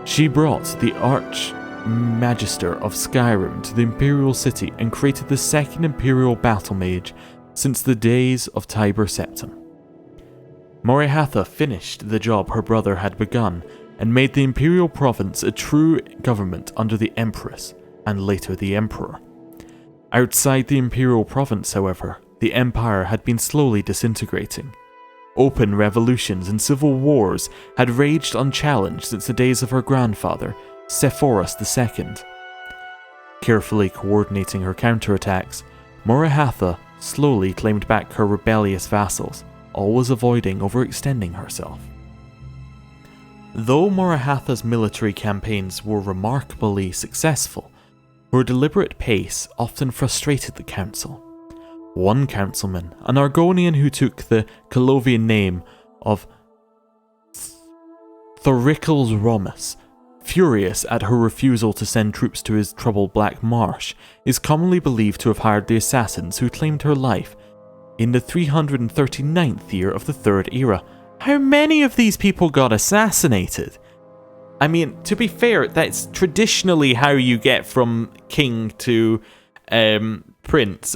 She brought the Archmagister of Skyrim to the Imperial City and created the second Imperial Battle Mage since the days of Tiber Septim. Morihatha finished the job her brother had begun and made the Imperial Province a true government under the Empress, and later the Emperor. Outside the Imperial Province, however, the Empire had been slowly disintegrating. Open revolutions and civil wars had raged unchallenged since the days of her grandfather, Sepphoris II. Carefully coordinating her counterattacks, Morihatha slowly claimed back her rebellious vassals, always avoiding overextending herself. Though Morihatha's military campaigns were remarkably successful, her deliberate pace often frustrated the council. One councilman, an Argonian who took the Colovian name of Thoricles Romus, furious at her refusal to send troops to his troubled Black Marsh, is commonly believed to have hired the assassins who claimed her life in the 339th year of the Third Era. How many of these people got assassinated? I mean, to be fair, that's traditionally how you get from king to prince,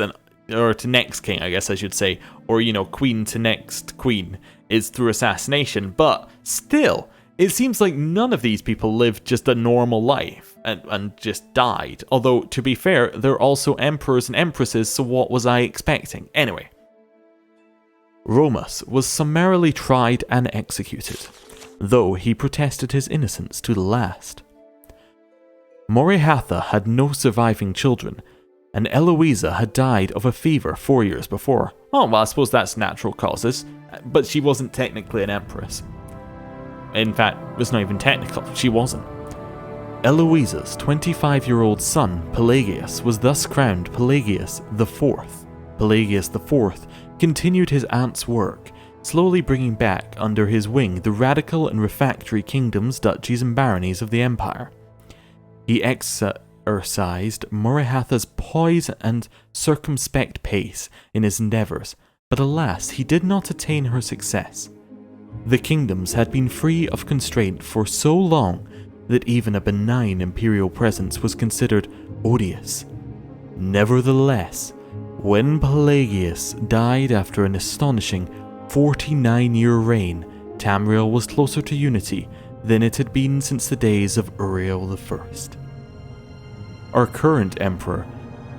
or to next king, I guess I should say, or, queen to next queen, is through assassination. But still, it seems like none of these people lived just a normal life and just died. Although, to be fair, they're also emperors and empresses, so what was I expecting? Anyway. Romus was summarily tried and executed, though he protested his innocence to the last. Morihatha had no surviving children, and Eloisa had died of a fever 4 years before. Oh, well, I suppose that's natural causes, but she wasn't technically an empress. In fact, it's not even technical, she wasn't. Eloisa's 25-year-old son, Pelagius, was thus crowned Pelagius IV. Pelagius IV continued his aunt's work, slowly bringing back under his wing the radical and refractory kingdoms, duchies and baronies of the empire. He exercised Morahatha's poise and circumspect pace in his endeavours, but alas, he did not attain her success. The kingdoms had been free of constraint for so long that even a benign imperial presence was considered odious. Nevertheless, when Pelagius died after an astonishing 49-year reign, Tamriel was closer to unity than it had been since the days of Uriel I. Our current emperor,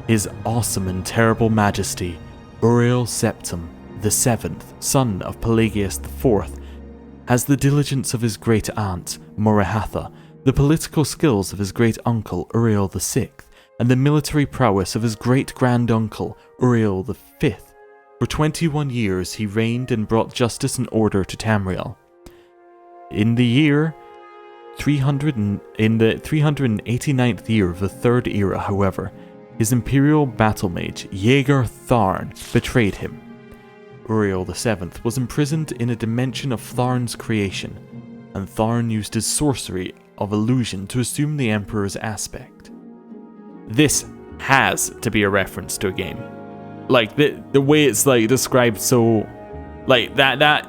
His Awesome and Terrible Majesty, Uriel Septim VII, son of Pelagius IV, has the diligence of his great aunt, Morahatha, the political skills of his great uncle, Uriel VI, and the military prowess of his great-grand-uncle, Uriel V. For 21 years he reigned and brought justice and order to Tamriel. In the 389th year of the Third Era, however, his imperial battle mage, Jaeger Tharn, betrayed him. Uriel VII was imprisoned in a dimension of Tharn's creation, and Tharn used his sorcery of illusion to assume the Emperor's aspect. This has to be a reference to a game. Like, the way it's, like, described so... Like, that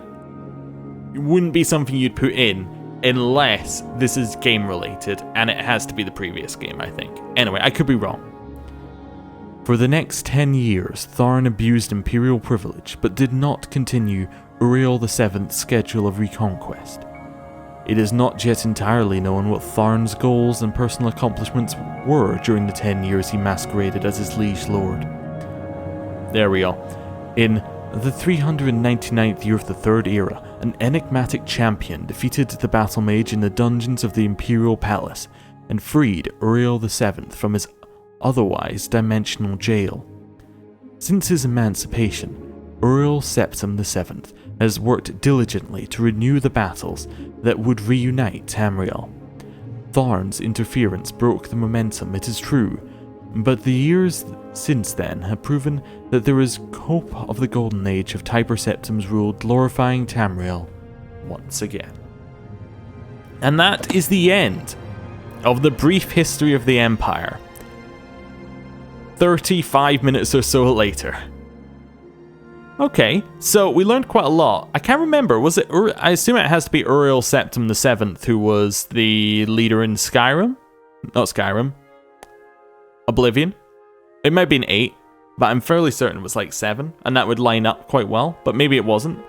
wouldn't be something you'd put in unless this is game-related, and it has to be the previous game, I think. Anyway, I could be wrong. For the next 10 years, Tharn abused imperial privilege, but did not continue Uriel VII's schedule of reconquest. It is not yet entirely known what Tharn's goals and personal accomplishments were during the 10 years he masqueraded as his liege lord. There we are. In the 399th year of the Third Era, an enigmatic champion defeated the battle mage in the dungeons of the Imperial Palace and freed Uriel VII from his otherwise dimensional jail. Since his emancipation, Uriel Septim VII has worked diligently to renew the battles that would reunite Tamriel. Tharn's interference broke the momentum, it is true, but the years since then have proven that there is hope of the golden age of Tiber Septim's rule glorifying Tamriel once again. And that is the end of the brief history of the Empire. 35 minutes or so later. Okay, so we learned quite a lot. I can't remember, was it I assume it has to be Uriel Septim VII who was the leader in Skyrim? Not Skyrim. Oblivion. It might be an 8, but I'm fairly certain it was like 7, and that would line up quite well, but maybe it wasn't.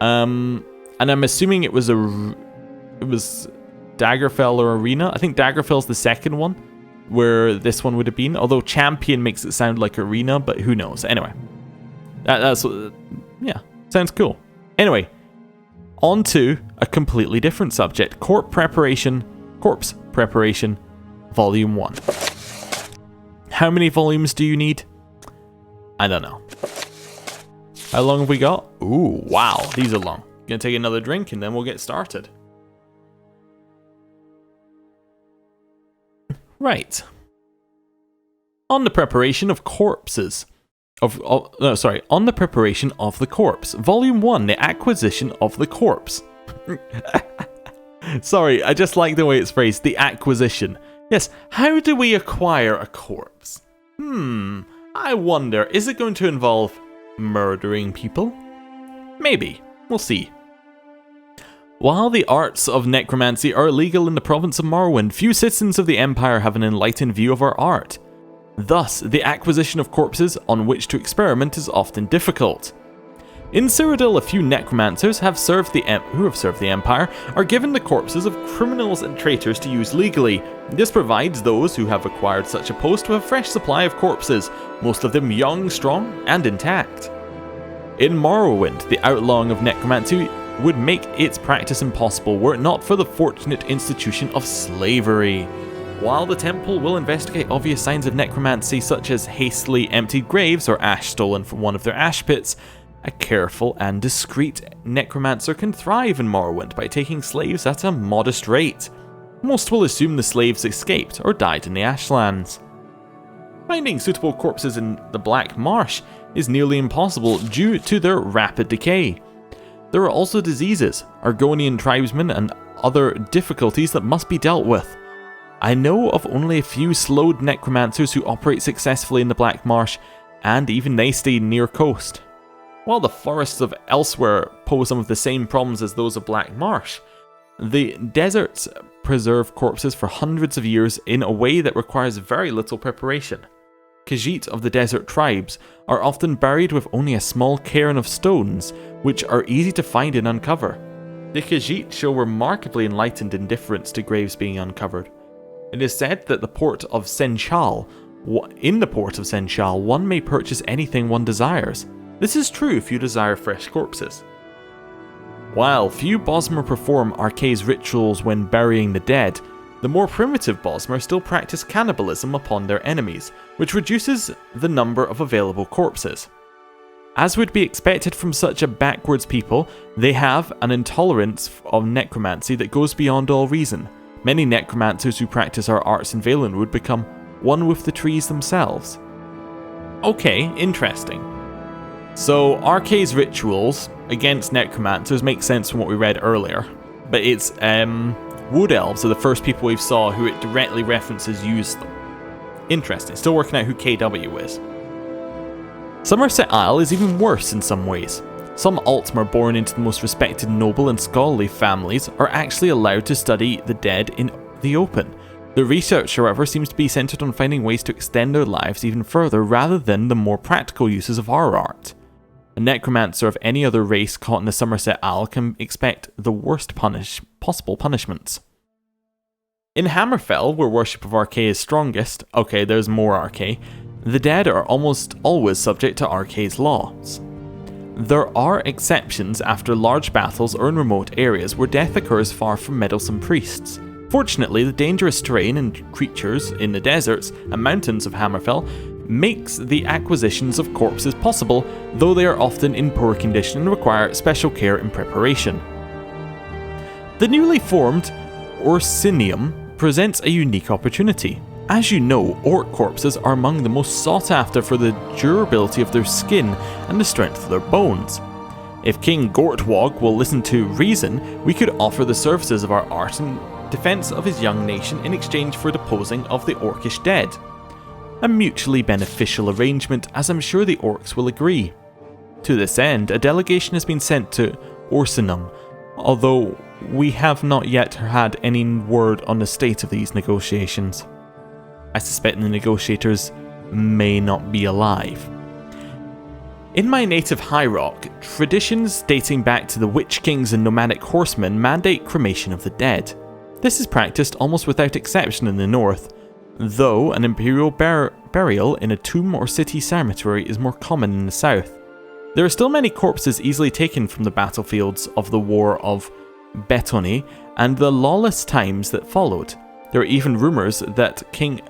And I'm assuming it was Daggerfell or Arena. I think Daggerfell's the second one, where this one would have been, although Champion makes it sound like Arena, but who knows. Anyway, that's yeah, sounds cool. Anyway, on to a completely different subject. Corpse Preparation, Volume 1. How many volumes do you need? I don't know. How long have we got? Ooh, wow, these are long. Gonna take another drink and then we'll get started. Right. On the preparation of corpses. On the preparation of the corpse. Volume 1, the acquisition of the corpse. Sorry, I just like the way it's phrased, the acquisition. Yes, how do we acquire a corpse? I wonder, is it going to involve murdering people? Maybe, we'll see. While the arts of necromancy are illegal in the province of Morrowind, few citizens of the Empire have an enlightened view of our art. Thus, the acquisition of corpses on which to experiment is often difficult. In Cyrodiil, a few necromancers who have served the Empire are given the corpses of criminals and traitors to use legally. This provides those who have acquired such a post with a fresh supply of corpses, most of them young, strong, and intact. In Morrowind, the outlawing of necromancy would make its practice impossible were it not for the fortunate institution of slavery. While the temple will investigate obvious signs of necromancy such as hastily emptied graves or ash stolen from one of their ash pits, a careful and discreet necromancer can thrive in Morrowind by taking slaves at a modest rate. Most will assume the slaves escaped or died in the Ashlands. Finding suitable corpses in the Black Marsh is nearly impossible due to their rapid decay. There are also diseases, Argonian tribesmen, and other difficulties that must be dealt with. I know of only a few slowed necromancers who operate successfully in the Black Marsh, and even they stay near coast. While the forests of elsewhere pose some of the same problems as those of Black Marsh, the deserts preserve corpses for hundreds of years in a way that requires very little preparation. Khajiit of the desert tribes are often buried with only a small cairn of stones, which are easy to find and uncover. The Khajiit show remarkably enlightened indifference to graves being uncovered. It is said that in the port of Senchal, one may purchase anything one desires. This is true if you desire fresh corpses. While few Bosmer perform Archae's rituals when burying the dead, the more primitive Bosmer still practice cannibalism upon their enemies, which reduces the number of available corpses. As would be expected from such a backwards people, they have an intolerance of necromancy that goes beyond all reason. Many necromancers who practice our arts in Valenwood become one with the trees themselves. Okay, interesting. So Archae's rituals against necromancers make sense from what we read earlier, but it's wood elves are the first people we saw who it directly references use them. Interesting, still working out who KW is. Somerset Isle is even worse in some ways. Some Altmer born into the most respected noble and scholarly families are actually allowed to study the dead in the open. The research, however, seems to be centered on finding ways to extend their lives even further rather than the more practical uses of our art. A necromancer of any other race caught in the Somerset Isle can expect the worst possible punishments. In Hammerfell, where worship of Archae is strongest, okay, there's more Archae, the dead are almost always subject to Archae's laws. There are exceptions after large battles or in remote areas where death occurs far from meddlesome priests. Fortunately, the dangerous terrain and creatures in the deserts and mountains of Hammerfell makes the acquisitions of corpses possible, though they are often in poor condition and require special care and preparation. The newly formed Orsinium presents a unique opportunity. As you know, orc corpses are among the most sought after for the durability of their skin and the strength of their bones. If King Gortwog will listen to reason, we could offer the services of our art in defense of his young nation in exchange for deposing of the orcish dead. A mutually beneficial arrangement, as I'm sure the orcs will agree. To this end, a delegation has been sent to Orsinum, although we have not yet had any word on the state of these negotiations. I suspect the negotiators may not be alive. In my native High Rock, traditions dating back to the Witch Kings and nomadic horsemen mandate cremation of the dead. This is practiced almost without exception in the north, though an imperial burial in a tomb or city cemetery is more common in the south. There are still many corpses easily taken from the battlefields of the War of Betony and the lawless times that followed. There are even rumours that King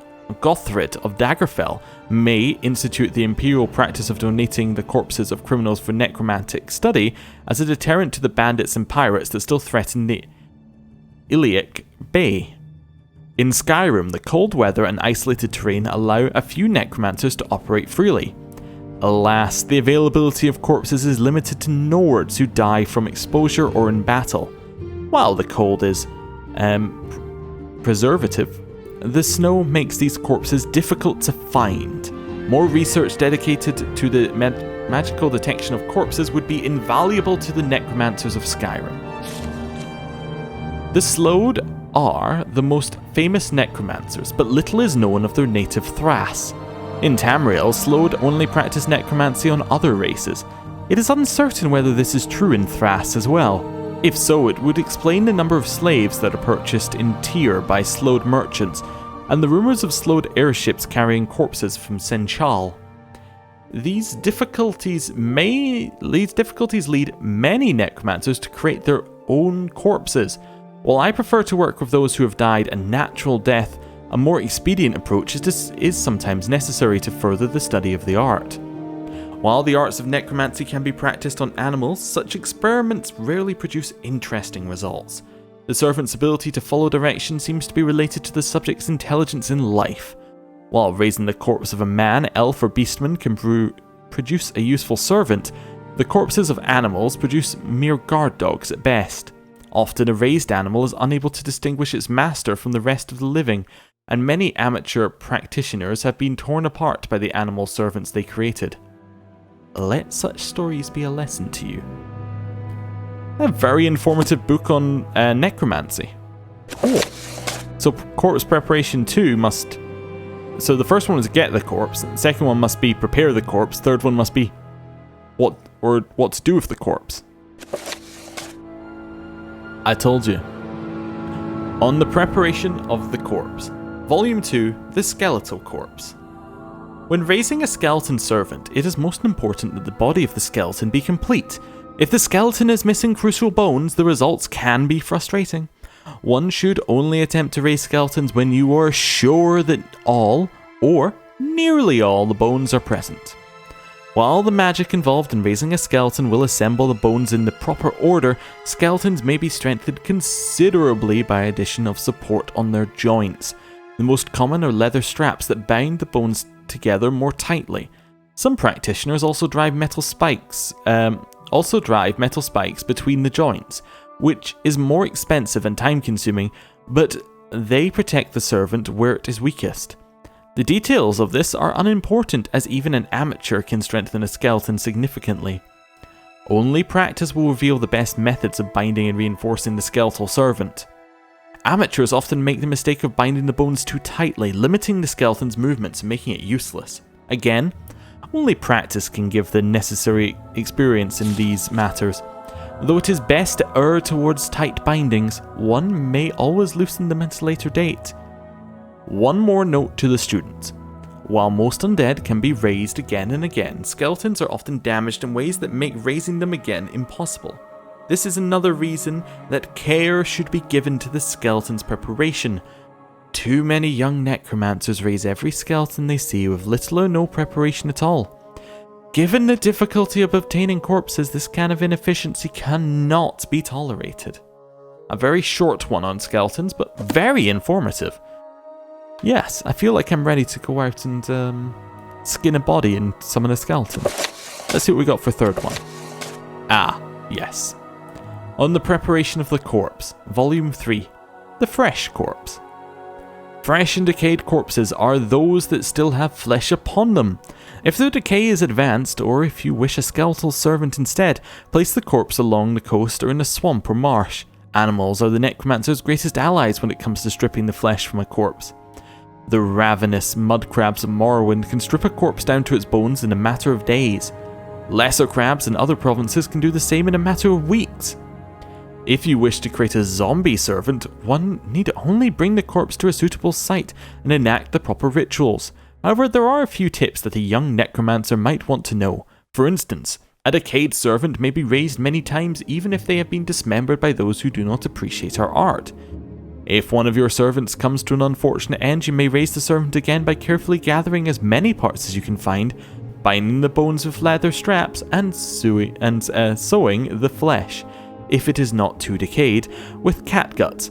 Gothrid of Daggerfell may institute the imperial practice of donating the corpses of criminals for necromantic study as a deterrent to the bandits and pirates that still threaten the Iliac Bay. In Skyrim, the cold weather and isolated terrain allow a few necromancers to operate freely. Alas, the availability of corpses is limited to Nords who die from exposure or in battle. While the cold is preservative, the snow makes these corpses difficult to find. More research dedicated to the magical detection of corpses would be invaluable to the necromancers of Skyrim. The Slowed are the most famous necromancers, but little is known of their native Thras. In Tamriel, Slowed only practice necromancy on other races. It is uncertain whether this is true in Thras as well. If so, it would explain the number of slaves that are purchased in Tyr by Slowed merchants, and the rumours of Slowed airships carrying corpses from Senchal. These difficulties lead many necromancers to create their own corpses. While I prefer to work with those who have died a natural death, a more expedient approach is sometimes necessary to further the study of the art. While the arts of necromancy can be practiced on animals, such experiments rarely produce interesting results. The servant's ability to follow direction seems to be related to the subject's intelligence in life. While raising the corpse of a man, elf, or beastman can produce a useful servant, the corpses of animals produce mere guard dogs at best. Often a raised animal is unable to distinguish its master from the rest of the living, and many amateur practitioners have been torn apart by the animal servants they created. Let such stories be a lesson to you. A very informative book on necromancy. Cool. So corpse preparation 2 must... So the first one is get the corpse, the second one must be prepare the corpse, third one must be what to do with the corpse. I told you. On the preparation of the corpse. Volume 2, The Skeletal Corpse. When raising a skeleton servant, it is most important that the body of the skeleton be complete. If the skeleton is missing crucial bones, the results can be frustrating. One should only attempt to raise skeletons when you are sure that all, or nearly all, the bones are present. While the magic involved in raising a skeleton will assemble the bones in the proper order, skeletons may be strengthened considerably by addition of support on their joints. The most common are leather straps that bind the bones together more tightly. Some practitioners also drive metal spikes between the joints, which is more expensive and time-consuming, but they protect the servant where it is weakest. The details of this are unimportant, as even an amateur can strengthen a skeleton significantly. Only practice will reveal the best methods of binding and reinforcing the skeletal servant. Amateurs often make the mistake of binding the bones too tightly, limiting the skeleton's movements and making it useless. Again, only practice can give the necessary experience in these matters. Though it is best to err towards tight bindings, one may always loosen them at a later date. One more note to the students. While most undead can be raised again and again, skeletons are often damaged in ways that make raising them again impossible. This is another reason that care should be given to the skeleton's preparation. Too many young necromancers raise every skeleton they see with little or no preparation at all. Given the difficulty of obtaining corpses, this kind of inefficiency cannot be tolerated. A very short one on skeletons, but very informative. Yes, I feel like I'm ready to go out and skin a body and summon a skeleton. Let's see what we got for third one. Ah, yes. On the preparation of the corpse, Volume 3, The Fresh Corpse. Fresh and decayed corpses are those that still have flesh upon them. If the decay is advanced, or if you wish a skeletal servant instead, place the corpse along the coast or in a swamp or marsh. Animals are the necromancer's greatest allies when it comes to stripping the flesh from a corpse. The ravenous mud crabs of Morrowind can strip a corpse down to its bones in a matter of days. Lesser crabs in other provinces can do the same in a matter of weeks. If you wish to create a zombie servant, one need only bring the corpse to a suitable site and enact the proper rituals. However, there are a few tips that a young necromancer might want to know. For instance, a decayed servant may be raised many times even if they have been dismembered by those who do not appreciate our art. If one of your servants comes to an unfortunate end, you may raise the servant again by carefully gathering as many parts as you can find, binding the bones with leather straps, and sewing the flesh, if it is not too decayed, with catgut.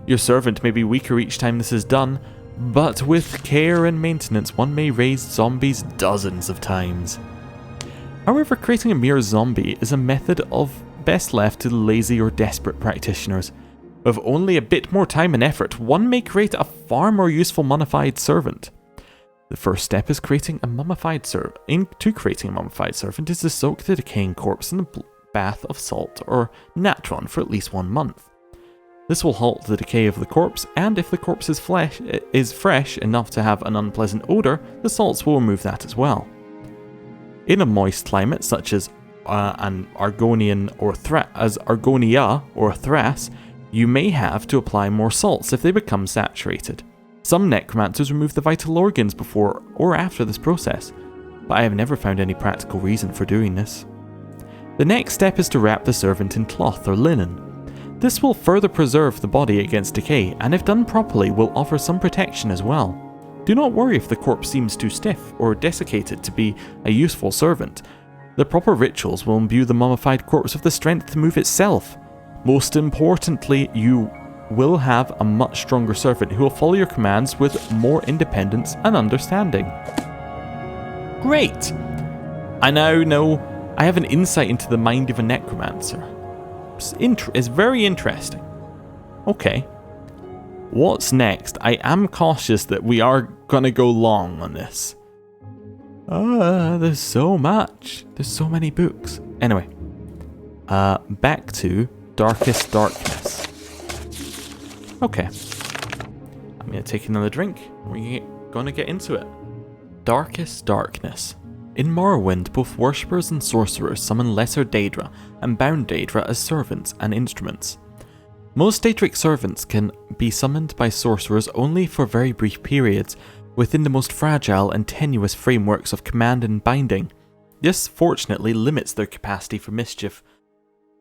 Your servant may be weaker each time this is done, but with care and maintenance one may raise zombies dozens of times. However, creating a mere zombie is a method of best left to lazy or desperate practitioners. With only a bit more time and effort, one may create a far more useful mummified servant. The first step is creating a mummified servant. To creating a mummified servant is to soak the decaying corpse in a bath of salt or natron for at least 1 month. This will halt the decay of the corpse, and if the corpse's flesh is fresh enough to have an unpleasant odour, the salts will remove that as well. In a moist climate such as Argonia or Thrace, you may have to apply more salts if they become saturated. Some necromancers remove the vital organs before or after this process, but I have never found any practical reason for doing this. The next step is to wrap the servant in cloth or linen. This will further preserve the body against decay, and if done properly will offer some protection as well. Do not worry if the corpse seems too stiff or desiccated to be a useful servant. The proper rituals will imbue the mummified corpse with the strength to move itself. Most importantly, you will have a much stronger servant who will follow your commands with more independence and understanding. Great! I now know I have an insight into the mind of a necromancer. It's very interesting. Okay. What's next? I am cautious that we are going to go long on this. There's so much. There's so many books. Anyway. Back to Darkest Darkness. Okay. I'm going to take another drink. We're going to get into it. Darkest Darkness. In Morrowind, both worshippers and sorcerers summon lesser Daedra and bound Daedra as servants and instruments. Most Daedric servants can be summoned by sorcerers only for very brief periods within the most fragile and tenuous frameworks of command and binding. This fortunately limits their capacity for mischief,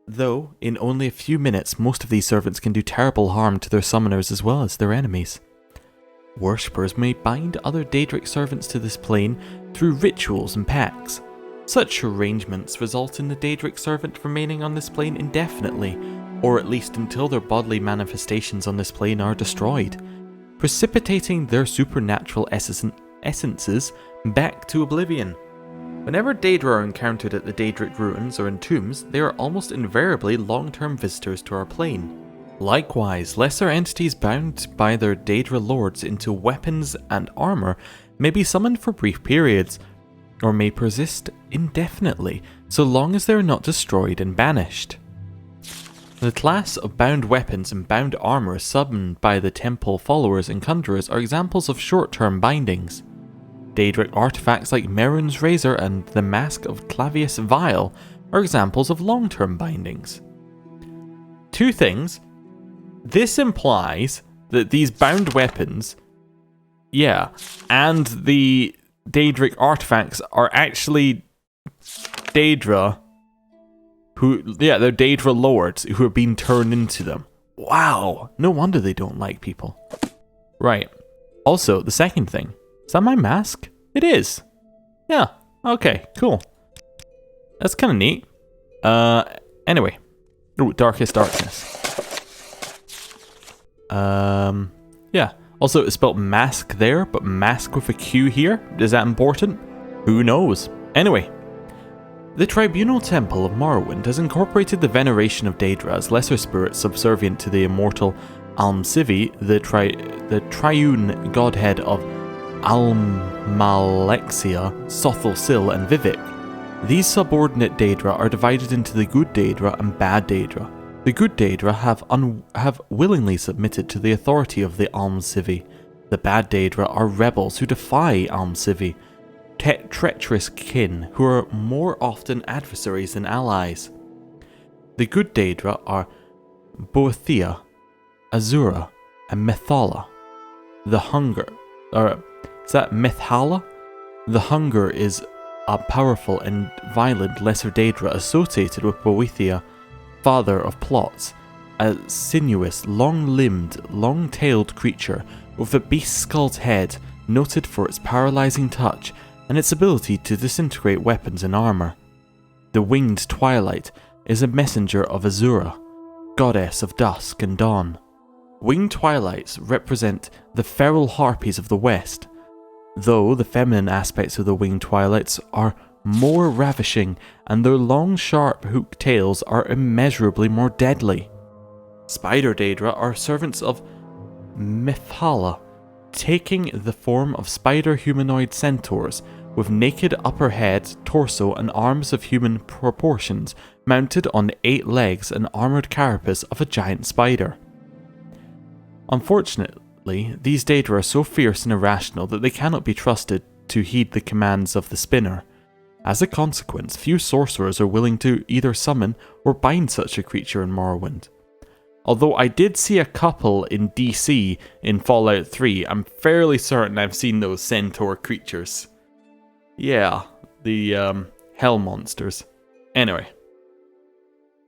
though in only a few minutes most of these servants can do terrible harm to their summoners as well as their enemies. Worshippers may bind other Daedric servants to this plane through rituals and pacts. Such arrangements result in the Daedric servant remaining on this plane indefinitely, or at least until their bodily manifestations on this plane are destroyed, precipitating their supernatural essences back to oblivion. Whenever Daedra are encountered at the Daedric ruins or in tombs, they are almost invariably long-term visitors to our plane. Likewise, lesser entities bound by their Daedra lords into weapons and armor may be summoned for brief periods, or may persist indefinitely, so long as they are not destroyed and banished. The class of bound weapons and bound armor summoned by the temple followers and conjurers are examples of short-term bindings. Daedric artifacts like Merun's Razor and the Mask of Clavius Vile are examples of long-term bindings. Two things. This implies that these bound weapons, and the Daedric artifacts are actually Daedra they're Daedra lords who are being turned into them. Wow, no wonder they don't like people. Right. Also, the second thing. Is that my mask? It is. Yeah, okay, cool. That's kind of neat. Anyway. Ooh, Darkest Darkness. Yeah. Also, it's spelled mask there, but mask with a Q here. Is that important? Who knows? Anyway. The Tribunal Temple of Morrowind has incorporated the veneration of Daedra as lesser spirits subservient to the immortal Almsivi, the triune godhead of Almalexia, Sothelsil, and Vivek. These subordinate Daedra are divided into the good Daedra and bad Daedra. The good Daedra have willingly submitted to the authority of the Almsivi. The bad Daedra are rebels who defy Almsivi, treacherous kin who are more often adversaries than allies. The good Daedra are Boethia, Azura, and Methala. The Hunger, is that Methala? The Hunger is a powerful and violent lesser Daedra associated with Boethia, father of plots, a sinuous, long-limbed, long-tailed creature with a beast-skulled head noted for its paralyzing touch and its ability to disintegrate weapons and armor. The Winged Twilight is a messenger of Azura, goddess of dusk and dawn. Winged Twilights represent the feral harpies of the West, though the feminine aspects of the Winged Twilights are more ravishing and their long sharp hooked tails are immeasurably more deadly. Spider Daedra are servants of Mephala, taking the form of spider humanoid centaurs with naked upper head, torso and arms of human proportions mounted on 8 legs and armoured carapace of a giant spider. Unfortunately, these Daedra are so fierce and irrational that they cannot be trusted to heed the commands of the spinner. As a consequence, few sorcerers are willing to either summon or bind such a creature in Morrowind. Although I did see a couple in DC in Fallout 3, I'm fairly certain I've seen those centaur creatures. Yeah, the hell monsters. Anyway.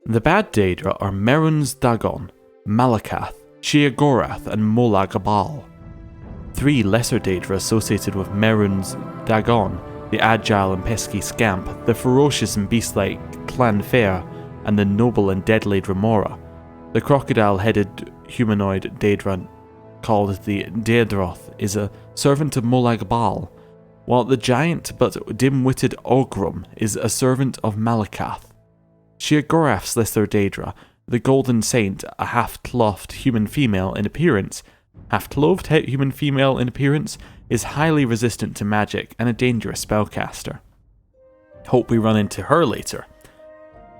The bad Daedra are Merun's Dagon, Malakath, Sheogorath and Molagabal. 3 lesser Daedra associated with Merun's Dagon, the agile and pesky Scamp, the ferocious and beast-like Clan Fair, and the noble and deadly Dremora, The crocodile-headed humanoid Daedra, called the Daedroth, is a servant of Molag Bal, while the giant but dim-witted Ogrum is a servant of Malakath. Sheogorath's Lesser Daedra, the Golden Saint, a half-clothed human female in appearance, is highly resistant to magic and a dangerous spellcaster. Hope we run into her later.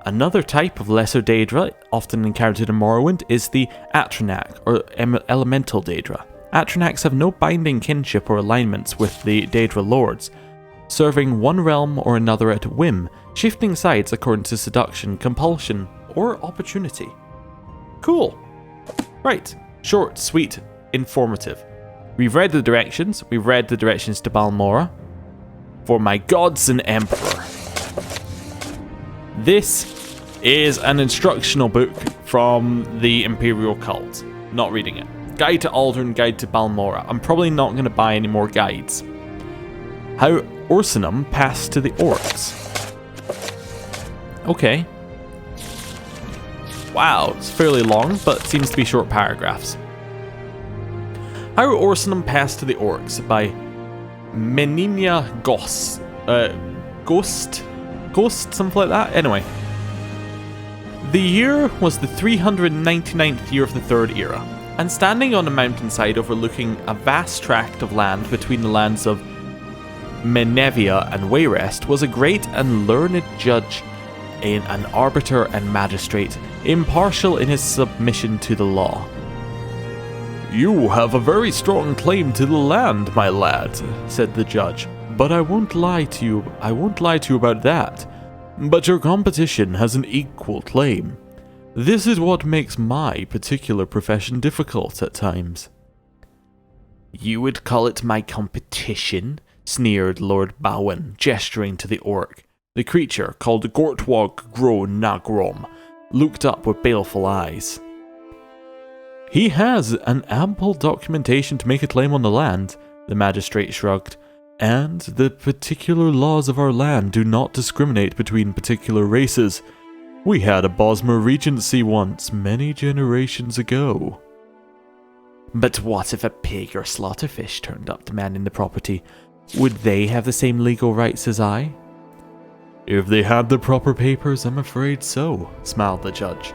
Another type of Lesser Daedra, often encountered in Morrowind, is the Atronach, or Elemental Daedra. Atronachs have no binding kinship or alignments with the Daedra Lords, serving one realm or another at whim, shifting sides according to seduction, compulsion, or opportunity. Cool. Right. Short, sweet, informative. We've read the directions to Balmora. For my gods and emperor. This is an instructional book from the Imperial cult. Not reading it. Guide to Aldern, Guide to Balmora. I'm probably not going to buy any more guides. How Orsenum passed to the orcs. Okay. Wow, it's fairly long, but seems to be short paragraphs. How Orsenum passed to the orcs by Meninia Ghost, something like that? Anyway. The year was the 399th year of the Third Era, and standing on a mountainside overlooking a vast tract of land between the lands of Menevia and Wayrest was a great and learned judge, an arbiter and magistrate, impartial in his submission to the law. "You have a very strong claim to the land, my lad," said the judge, "but I won't lie to you about that. But your competition has an equal claim. This is what makes my particular profession difficult at times." "You would call it my competition?" sneered Lord Bowen, gesturing to the orc. The creature, called Gortwog Gro Nagrom, looked up with baleful eyes. "He has an ample documentation to make a claim on the land," the magistrate shrugged, "and the particular laws of our land do not discriminate between particular races. We had a Bosmer regency once, many generations ago." "But what if a pig or slaughterfish turned up demanding the property? Would they have the same legal rights as I?" "If they had the proper papers, I'm afraid so," smiled the judge.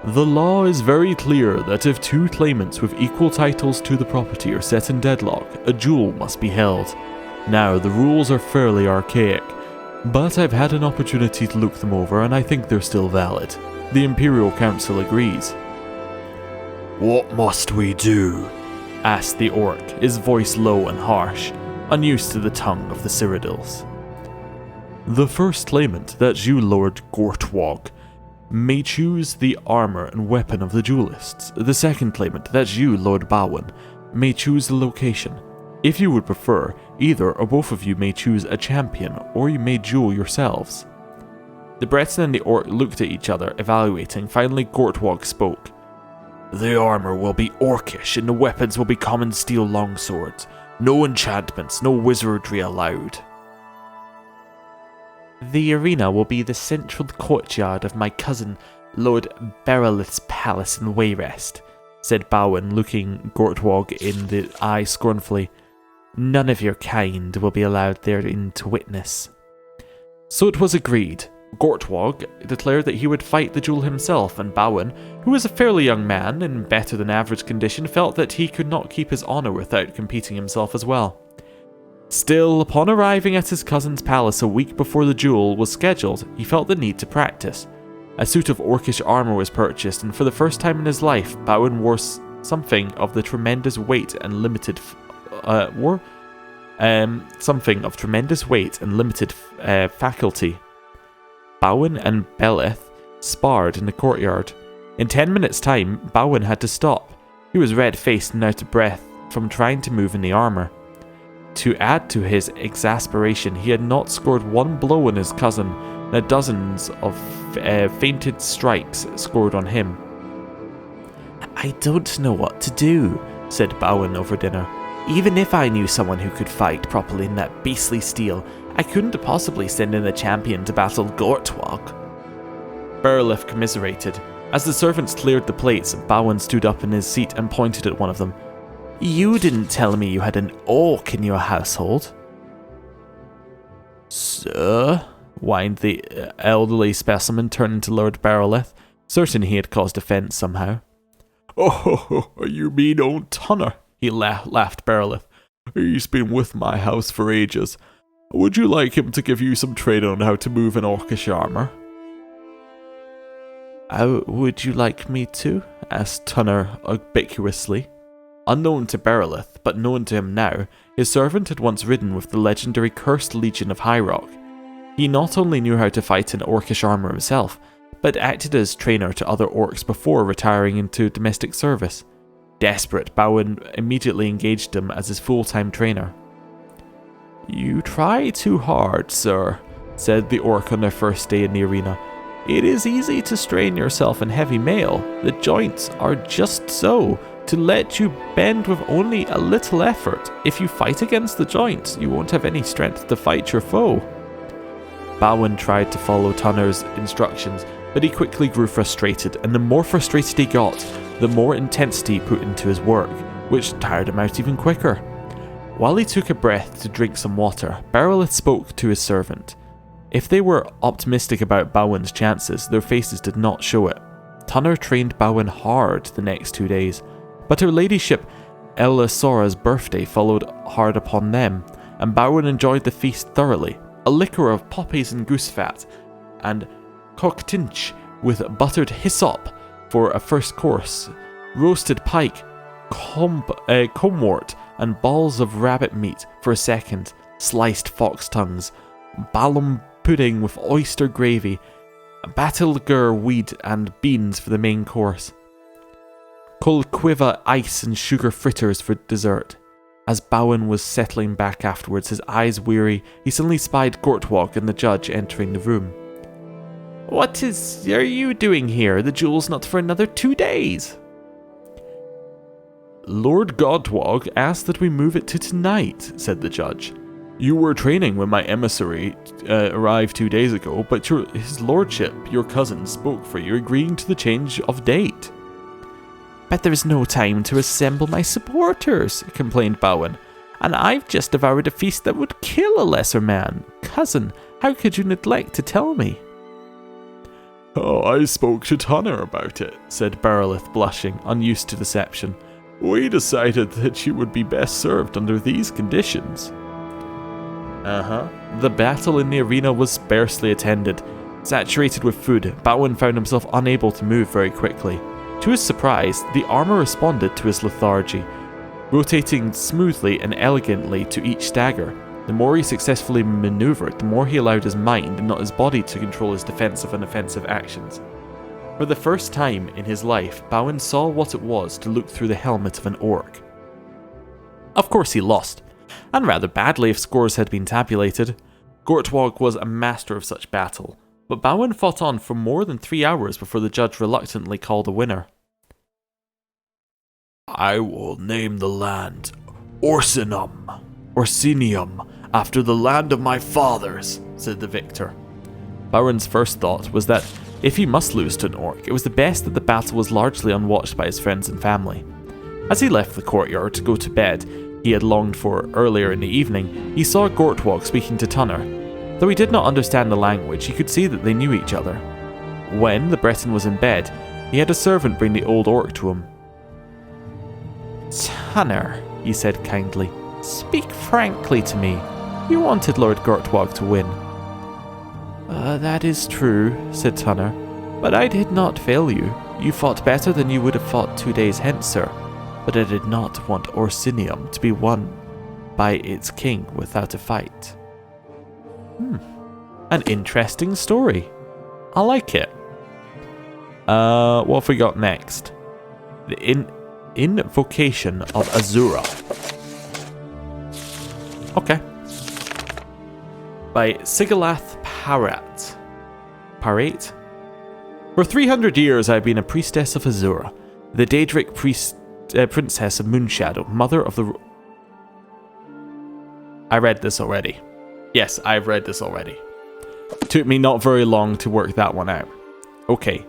"The law is very clear that if two claimants with equal titles to the property are set in deadlock, a duel must be held. Now, the rules are fairly archaic, but I've had an opportunity to look them over and I think they're still valid. The Imperial Council agrees." "What must we do?" asked the orc, his voice low and harsh, unused to the tongue of the Cyrodiils. "The first claimant, that's you, Lord Gortwog, may choose the armor and weapon of the duelists. The second claimant, that's you, Lord Bowen, may choose the location. If you would prefer, either or both of you may choose a champion, or you may duel yourselves." The Breton and the orc looked at each other, evaluating. Finally, Gortwog spoke. "The armor will be orcish, and the weapons will be common steel longswords. No enchantments, no wizardry allowed." "The arena will be the central courtyard of my cousin, Lord Berelith's palace in Wayrest," said Bowen, looking Gortwog in the eye scornfully. "None of your kind will be allowed therein to witness." So it was agreed. Gortwog declared that he would fight the duel himself, and Bowen, who was a fairly young man in better than average condition, felt that he could not keep his honour without competing himself as well. Still, upon arriving at his cousin's palace a week before the duel was scheduled, he felt the need to practice. A suit of orcish armour was purchased, and for the first time in his life, Bowen wore something of tremendous weight and limited faculty. Bowen and Belith sparred in the courtyard. In 10 minutes' time, Bowen had to stop. He was red-faced and out of breath from trying to move in the armour. To add to his exasperation, he had not scored one blow on his cousin, and dozens of feinted strikes scored on him. "I don't know what to do," said Bowen over dinner. "Even if I knew someone who could fight properly in that beastly steel, I couldn't possibly send in a champion to battle Gortwog." Berlif commiserated. As the servants cleared the plates, Bowen stood up in his seat and pointed at one of them. "You didn't tell me you had an orc in your household." "Sir?" whined the elderly specimen, turning to Lord Barreleth, certain he had caused offence somehow. "Oh, you mean old Tunner?" he laughed Barreleth. "He's been with my house for ages. Would you like him to give you some training on how to move an orcish armour?" "How would you like me to?" asked Tunner ubiquitously. Unknown to Barreleth, but known to him now, his servant had once ridden with the legendary Cursed Legion of High Rock. He not only knew how to fight in orcish armour himself, but acted as trainer to other orcs before retiring into domestic service. Desperate, Bowen immediately engaged him as his full-time trainer. "You try too hard, sir," said the orc on their first day in the arena. "It is easy to strain yourself in heavy mail. The joints are just so, to let you bend with only a little effort. If you fight against the joints, you won't have any strength to fight your foe." Bowen tried to follow Tunner's instructions, but he quickly grew frustrated, and the more frustrated he got, the more intensity he put into his work, which tired him out even quicker. While he took a breath to drink some water, Barreleth spoke to his servant. If they were optimistic about Bowen's chances, their faces did not show it. Tunner trained Bowen hard the next 2 days, but her ladyship Elisora's birthday followed hard upon them, and Bowen enjoyed the feast thoroughly. A liquor of poppies and goose fat, and cocktinch with buttered hyssop for a first course, roasted pike, comwort, and balls of rabbit meat for a second, sliced fox tongues, ballam pudding with oyster gravy, batilgur weed and beans for the main course, colquiva ice and sugar fritters for dessert. As Bowen was settling back afterwards, his eyes weary, he suddenly spied Gortwog and the judge entering the room. "What are you doing here? The duel's not for another 2 days." "Lord Gortwog asked that we move it to tonight," said the judge. "You were training when my emissary arrived 2 days ago, but his lordship, your cousin, spoke for you, agreeing to the change of date." "But there's no time to assemble my supporters," complained Bowen, "and I've just devoured a feast that would kill a lesser man. Cousin, how could you neglect to tell me?" "Oh, I spoke to Tunner about it," said Barreleth, blushing, unused to deception. "We decided that you would be best served under these conditions." The battle in the arena was sparsely attended. Saturated with food, Bowen found himself unable to move very quickly. To his surprise, the armour responded to his lethargy, rotating smoothly and elegantly to each stagger. The more he successfully manoeuvred, the more he allowed his mind and not his body to control his defensive and offensive actions. For the first time in his life, Bowen saw what it was to look through the helmet of an orc. Of course he lost, and rather badly if scores had been tabulated. Gortwog was a master of such battle, but Bowen fought on for more than 3 hours before the judge reluctantly called a winner. "I will name the land Orsinium, after the land of my fathers," said the victor. Bowen's first thought was that if he must lose to an orc, it was the best that the battle was largely unwatched by his friends and family. As he left the courtyard to go to bed he had longed for earlier in the evening, he saw Gortwog speaking to Tunner. Though he did not understand the language, he could see that they knew each other. When the Breton was in bed, he had a servant bring the old orc to him. "Tunner," he said kindly, "speak frankly to me. You wanted Lord Gortwog to win." "That is true," said Tunner, "but I did not fail you. You fought better than you would have fought 2 days hence, sir. But I did not want Orsinium to be won by its king without a fight." An interesting story. I like it. What have we got next? The Invocation of Azura. Okay. By Sigalath Parate. For 300 years I've been a priestess of Azura, the Daedric princess of Moonshadow, mother of the... I read this already. Yes, I've read this already. Took me not very long to work that one out. Okay.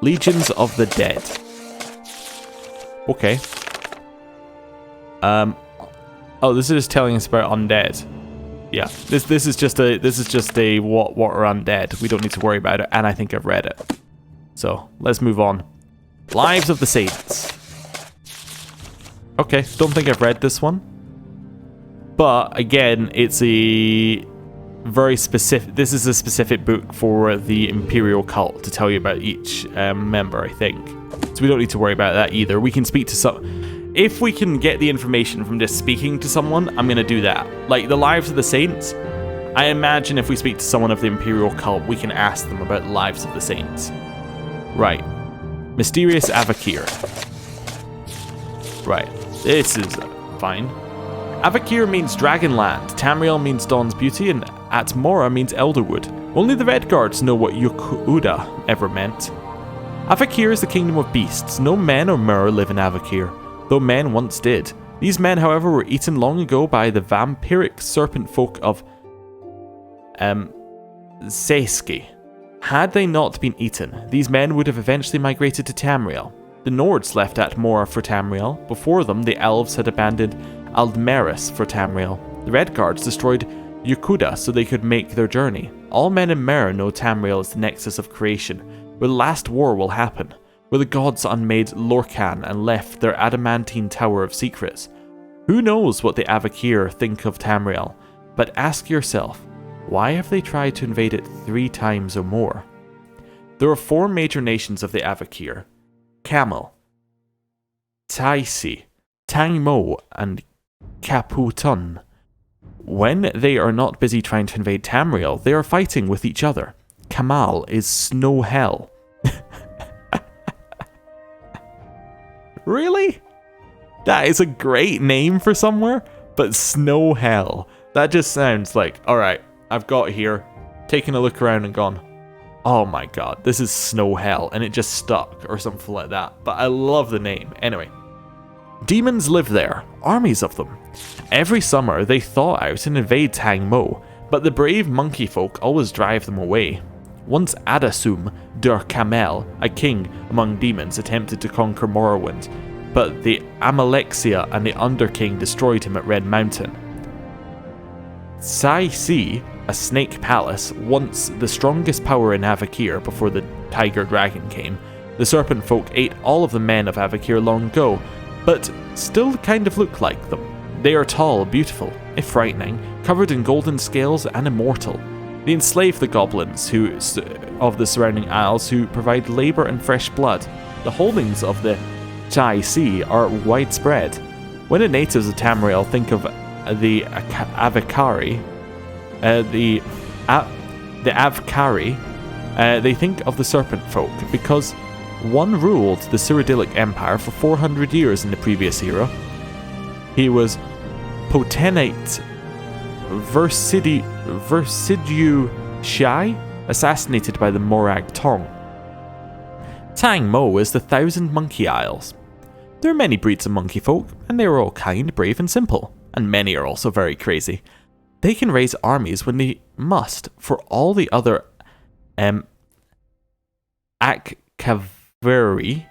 Legions of the Dead. Okay. Oh, this is telling us about undead. Yeah, this is just a what are undead. We don't need to worry about it, and I think I've read it. So let's move on. Lives of the Saints. Okay, don't think I've read this one, but again, it's a very specific. This is a specific book for the imperial cult to tell you about each member, I think. So we don't need to worry about that either. We can speak to some. If we can get the information from just speaking to someone, I'm going to do that. Like the Lives of the Saints, I imagine if we speak to someone of the Imperial cult, we can ask them about the Lives of the Saints. Right. Mysterious Avakir. Right. This is fine. Avakir means Dragonland, Tamriel means Dawn's Beauty, and Atmora means Elderwood. Only the Red Guards know what Yokuda ever meant. Avakir is the kingdom of beasts. No men or mer live in Avakir, though men once did. These men, however, were eaten long ago by the vampiric serpent folk of Seski. Had they not been eaten, these men would have eventually migrated to Tamriel. The Nords left Atmora for Tamriel. Before them, the Elves had abandoned Aldmeris for Tamriel. The Red Guards destroyed Yokuda so they could make their journey. All men in Mer know Tamriel is the nexus of creation, where the last war will happen, where the gods unmade Lorcan and left their adamantine tower of secrets. Who knows what the Avakir think of Tamriel, but ask yourself, why have they tried to invade it 3 times or more? There are 4 major nations of the Avakir: Camel, Taisi, Tangmo, and Caputun. When they are not busy trying to invade Tamriel, they are fighting with each other. Kamal is Snow Hell. Really? That is a great name for somewhere, but Snow Hell. That just sounds like, alright, I've got here, taken a look around and gone, oh my god, this is Snow Hell, and it just stuck, or something like that. But I love the name. Anyway. Demons live there, armies of them. Every summer they thaw out and invade Tangmo, but the brave monkey folk always drive them away. Once Adasum der Kamel, a king among demons, attempted to conquer Morrowind, but the Amalexia and the Underking destroyed him at Red Mountain. Sai-Si, a snake palace, once the strongest power in Avakir before the tiger dragon came. The serpent folk ate all of the men of Avakir long ago, but still kind of look like them. They are tall, beautiful, if frightening, covered in golden scales and immortal. They enslave the goblins of the surrounding isles who provide labour and fresh blood. The holdings of the Chai-Si are widespread. When the natives of Tamriel think of the Avakari, the Avkari, they think of the serpent folk because one ruled the Cyrodiilic Empire for 400 years in the previous era. He was Potenate Versidiu Shai, assassinated by the Morag Tong. Tangmo is the 1,000 Monkey Isles. There are many breeds of monkey folk, and they are all kind, brave, and simple, and many are also very crazy. They can raise armies when they must, for all the other Akaveri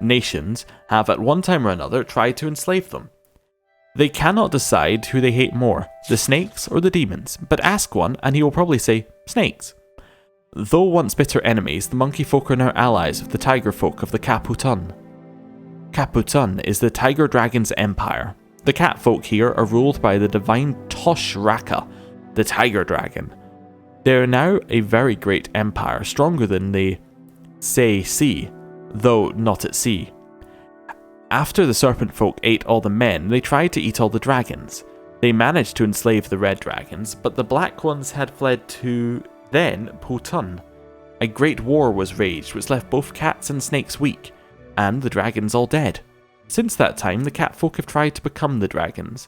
nations have at one time or another tried to enslave them. They cannot decide who they hate more, the snakes or the demons, but ask one and he will probably say, snakes. Though once bitter enemies, the monkey folk are now allies of the tiger folk of the Caputun. Caputun is the tiger dragon's empire. The cat folk here are ruled by the divine Toshraka, the tiger dragon. They are now a very great empire, stronger than the Sei-Si, though not at sea. After the serpent folk ate all the men, they tried to eat all the dragons. They managed to enslave the red dragons, but the black ones had fled to then Potun. A great war was raged, which left both cats and snakes weak, and the dragons all dead. Since that time, the cat folk have tried to become the dragons.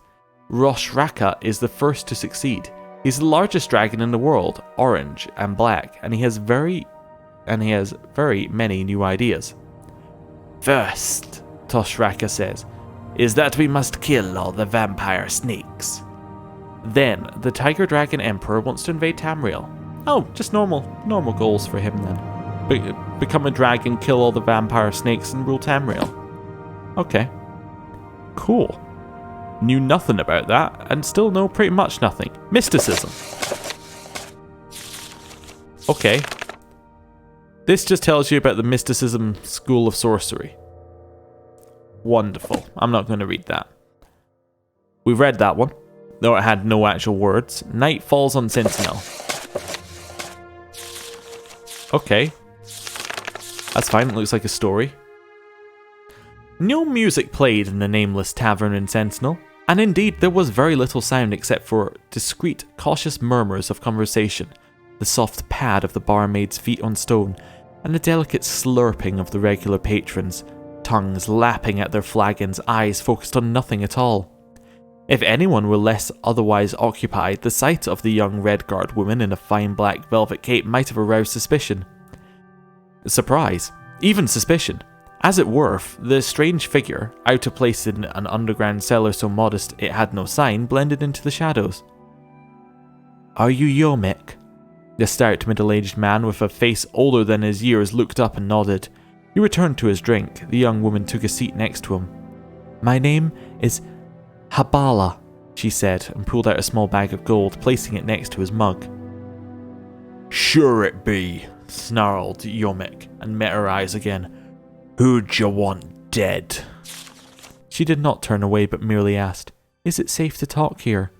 Roshraka is the first to succeed. He's the largest dragon in the world, orange and black, and he has very many new ideas. First, Toshraka says, is that we must kill all the vampire snakes. Then, the Tiger Dragon Emperor wants to invade Tamriel. Oh, just normal goals for him then. become a dragon, kill all the vampire snakes, and rule Tamriel. Okay. Cool. Knew nothing about that, and still know pretty much nothing. Mysticism. Okay. This just tells you about the mysticism school of sorcery. Wonderful. I'm not going to read that. We've read that one, though it had no actual words. Night falls on Sentinel. Okay. That's fine, it looks like a story. No music played in the nameless tavern in Sentinel, and indeed there was very little sound except for discreet, cautious murmurs of conversation, the soft pad of the barmaid's feet on stone, and the delicate slurping of the regular patrons, tongues lapping at their flagons, eyes focused on nothing at all. If anyone were less otherwise occupied, the sight of the young Redguard woman in a fine black velvet cape might have aroused suspicion. Surprise, even suspicion. As it were, the strange figure, out of place in an underground cellar so modest it had no sign, blended into the shadows. "Are you Yomek?" The stout middle-aged man with a face older than his years looked up and nodded. He returned to his drink. The young woman took a seat next to him. "My name is Habala," she said, and pulled out a small bag of gold, placing it next to his mug. "Sure it be," snarled Yomek, and met her eyes again. "Who'd you want dead?" She did not turn away, but merely asked, "Is it safe to talk here?"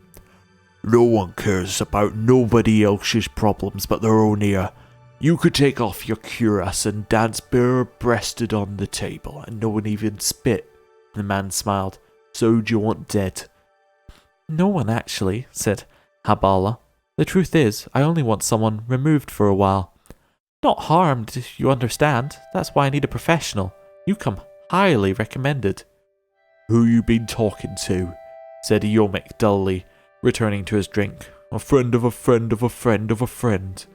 "No one cares about nobody else's problems but their own ear. You could take off your cuirass and dance bare-breasted on the table, and no one even spit." The man smiled. "So who'd you want dead?" "No one, actually," said Habala. "The truth is, I only want someone removed for a while. Not harmed, you understand. That's why I need a professional. You come highly recommended." "Who you been talking to?" said Yomek dully, returning to his drink. "A friend of a friend of a friend of a friend."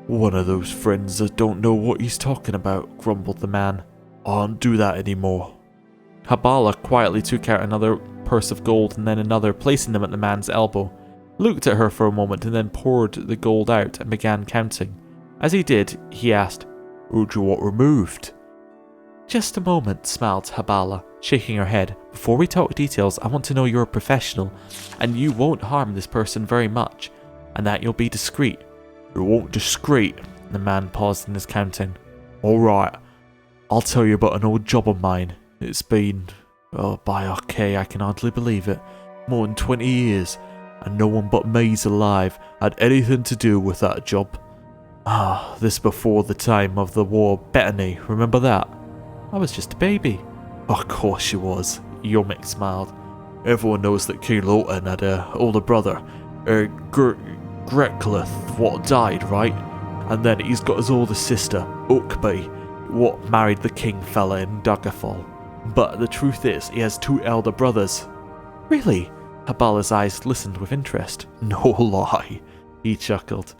"One of those friends that don't know what he's talking about," grumbled the man. "I don't do that anymore." Habala quietly took out another purse of gold and then another, placing them at the man's elbow. Looked at her for a moment and then poured the gold out and began counting. As he did, he asked, "Who do you want removed?" "Just a moment," smiled Habala, shaking her head. "Before we talk details, I want to know you're a professional, and you won't harm this person very much, and that you'll be discreet." "You won't discreet?" The man paused in his counting. "Alright, I'll tell you about an old job of mine. It's been, by okay, I can hardly believe it, more than 20 years, and no one but me's alive had anything to do with that job. This before the time of the war, Bethany, remember that?" "I was just a baby." "Of course you was," Yomek smiled. "Everyone knows that King Lawton had an older brother, Gretlith, what died, right? And then he's got his older sister, Ukby, what married the king fella in Daggerfall. But the truth is, he has 2 elder brothers." "Really?" Habala's eyes listened with interest. "No lie," he chuckled.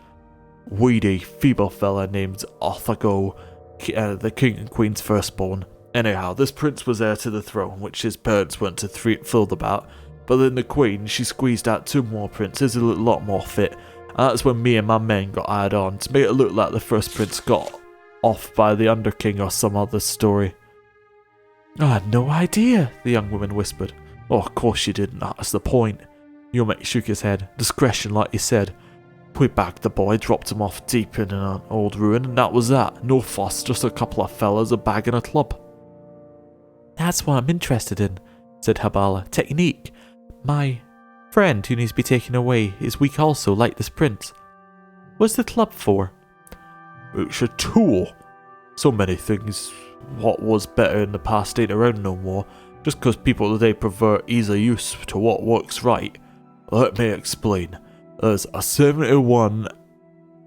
"Weedy, feeble fella named Othago, the king and queen's firstborn. Anyhow, this prince was heir to the throne, which his parents weren't thrilled about, but then the queen, she squeezed out 2 more princes who looked a lot more fit, and that's when me and my men got hired on, to make it look like the first prince got off by the underking or some other story." "I had no idea," the young woman whispered. "Oh, of course you didn't, that's the point." Yomek shook his head. "Discretion, like you said. We bagged the boy, dropped him off deep in an old ruin, and that was that. No fuss, just a couple of fellas, a bag and a club." "That's what I'm interested in," said Habala. "Technique. My friend who needs to be taken away is weak also, like this prince. What's the club for?" "It's a tool. So many things what was better in the past ain't around no more, just 'cause people today prefer easy use to what works right. Let me explain. There's a 71